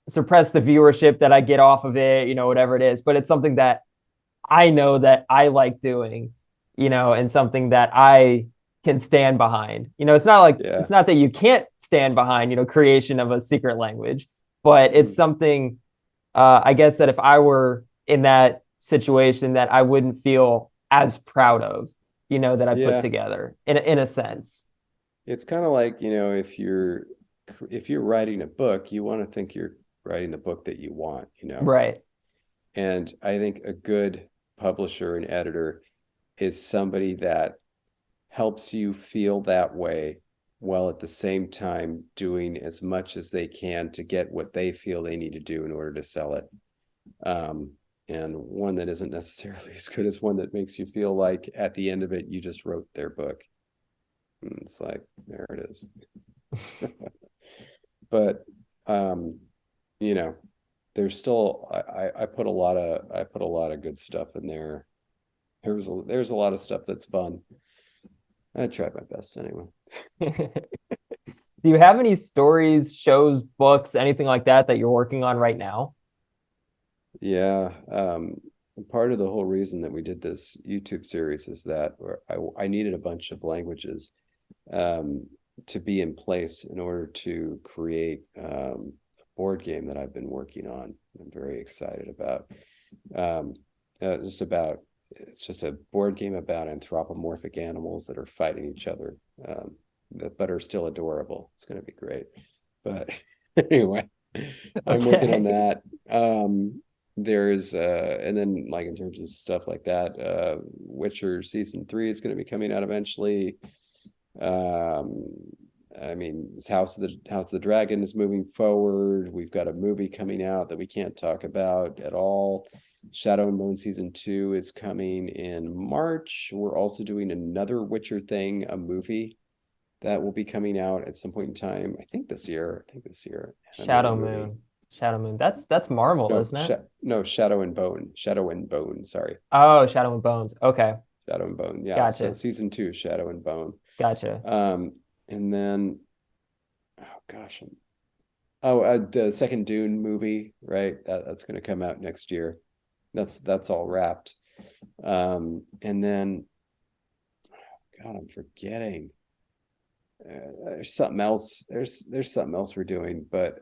suppress the viewership that I get off of it, whatever it is. But it's something that I know that I like doing, and something that I can stand behind. It's not like it's not that you can't stand behind, creation of a secret language, but it's something I guess that if I were in that situation that I wouldn't feel as proud of, that I put together in a sense. It's kind of like, if you're writing a book, you want to think you're writing the book that you want, Right. And I think a good publisher and editor is somebody that helps you feel that way while at the same time doing as much as they can to get what they feel they need to do in order to sell it. And one that isn't necessarily as good as one that makes you feel like at the end of it, you just wrote their book. And it's like, there it is. But, there's still, I put a lot of good stuff in there. there's a lot of stuff that's fun. I tried my best anyway. Do you have any stories, shows, books, anything like that you're working on right now? Yeah. Part of the whole reason that we did this YouTube series is that I needed a bunch of languages um, to be in place in order to create a board game that I've been working on. I'm very excited about. Um, just about it's just a board game about anthropomorphic animals that are fighting each other, but are still adorable. It's going to be great. But anyway, I'm working on Okay. that. There's and then like in terms of stuff like that, Witcher season 3 is going to be coming out eventually. Um, I mean, this House of the Dragon is moving forward. We've got a movie coming out that we can't talk about at all. Shadow and Bone season 2 is coming in March. We're also doing another Witcher thing, a movie that will be coming out at some point in time. I think this year. And another Shadow movie. Moon. Shadow Moon. That's Marvel, No, isn't it? no, Shadow and Bone. Shadow and Bone. Sorry, Oh, Shadow and Bones. Okay. Shadow and Bone. Yeah, so Gotcha. season 2, Shadow and Bone. Gotcha. And then, oh gosh, the second Dune movie, right? That's going to come out next year. That's all wrapped. And then, God, I'm forgetting. There's something else. There's something else we're doing, but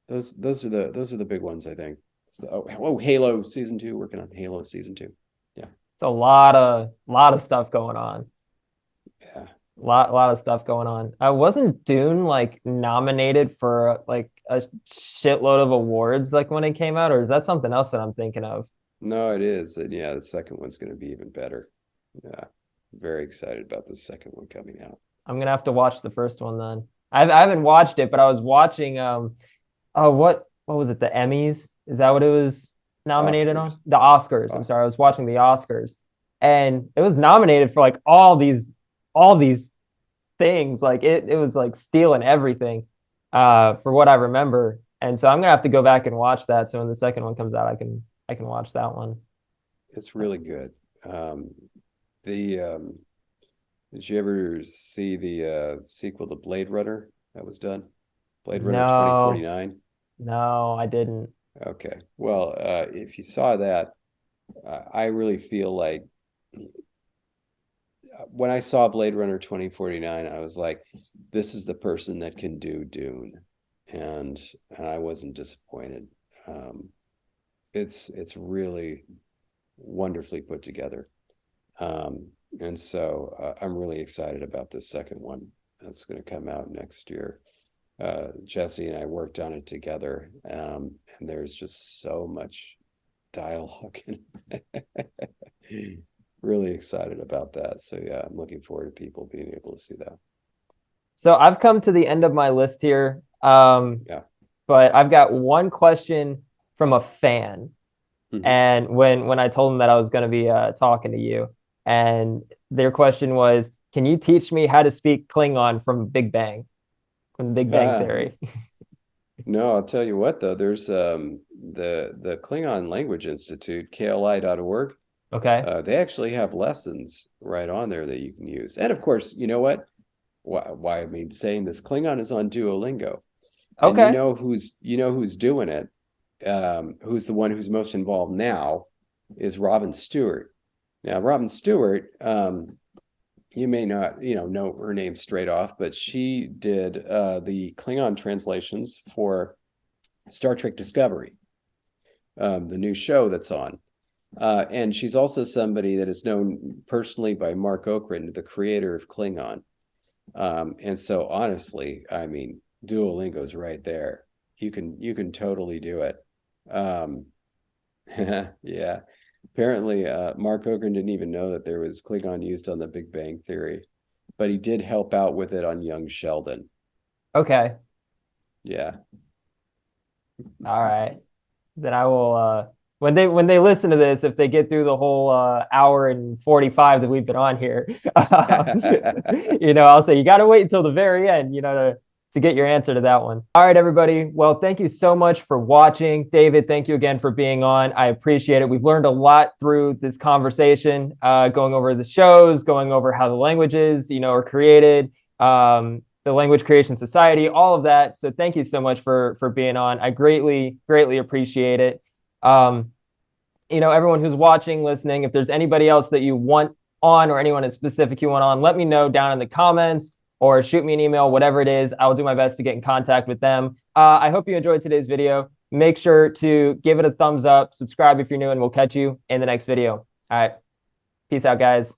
those are the big ones, I think. So, Halo season 2, working on Halo season 2. Yeah, It's a lot of stuff going on. yeah. Lot of stuff going on. Wasn't Dune like nominated for like a shitload of awards like when it came out, or is that something else that I'm thinking of? No, it is, and yeah, the second one's going to be even better. Yeah, very excited about the second one coming out. I'm gonna have to watch the first one then. I haven't watched it, but I was watching oh what was it? The Emmys? Is that what it was nominated Oscars. on? The Oscars. I'm sorry, I was watching the Oscars, and it was nominated for like all these things. Like it was like stealing everything, for what I remember. And so I'm gonna have to go back and watch that. So when the second one comes out, I can watch that one. It's really good. Um, the Did you ever see the sequel to Blade Runner that was done? Blade Runner No, 2049. no, I didn't. Okay. Well, if you saw that, I really feel like when I saw Blade Runner 2049, I was like, this is the person that can do Dune. And I wasn't disappointed. Um, it's really wonderfully put together. And so I'm really excited about this second one that's going to come out next year. Jesse and I worked on it together, and there's just so much dialogue. Really excited about that. So yeah, I'm looking forward to people being able to see that. So I've come to the end of my list here. Yeah. But I've got one question from a fan. Mm-hmm. And when I told them that I was going to be talking to you, and their question was, "Can you teach me how to speak Klingon from Big Bang Theory?" No, I'll tell you what though, there's the Klingon Language Institute, KLI.org. Okay. They actually have lessons right on there that you can use. And of course, you know what? Why I mean saying this, Klingon is on Duolingo. And Okay. you know who's doing it, who's the one who's most involved now is Robin Stewart. Now, Robin Stewart, you may not, know her name straight off, but she did the Klingon translations for Star Trek Discovery, the new show that's on. And she's also somebody that is known personally by Mark Okrand, the creator of Klingon. And so honestly, I mean, Duolingo's right there. You can totally do it. Yeah. Apparently, Mark Okrand didn't even know that there was Klingon used on The Big Bang Theory, but he did help out with it on Young Sheldon. Okay. Yeah. All right. Then I will when they listen to this, if they get through the whole hour and 45 that we've been on here, I'll say you got to wait until the very end, to get your answer to that one. All right, everybody. Well, thank you so much for watching. David, thank you again for being on. I appreciate it. We've learned a lot through this conversation, going over the shows, going over how the languages, are created, the Language Creation Society, all of that. So thank you so much for being on. I greatly, greatly appreciate it. Everyone who's watching, listening, if there's anybody else that you want on or anyone in specific you want on, let me know down in the comments or shoot me an email, whatever it is. I'll do my best to get in contact with them. I hope you enjoyed today's video. Make sure to give it a thumbs up, subscribe if you're new, and we'll catch you in the next video. All right. Peace out, guys.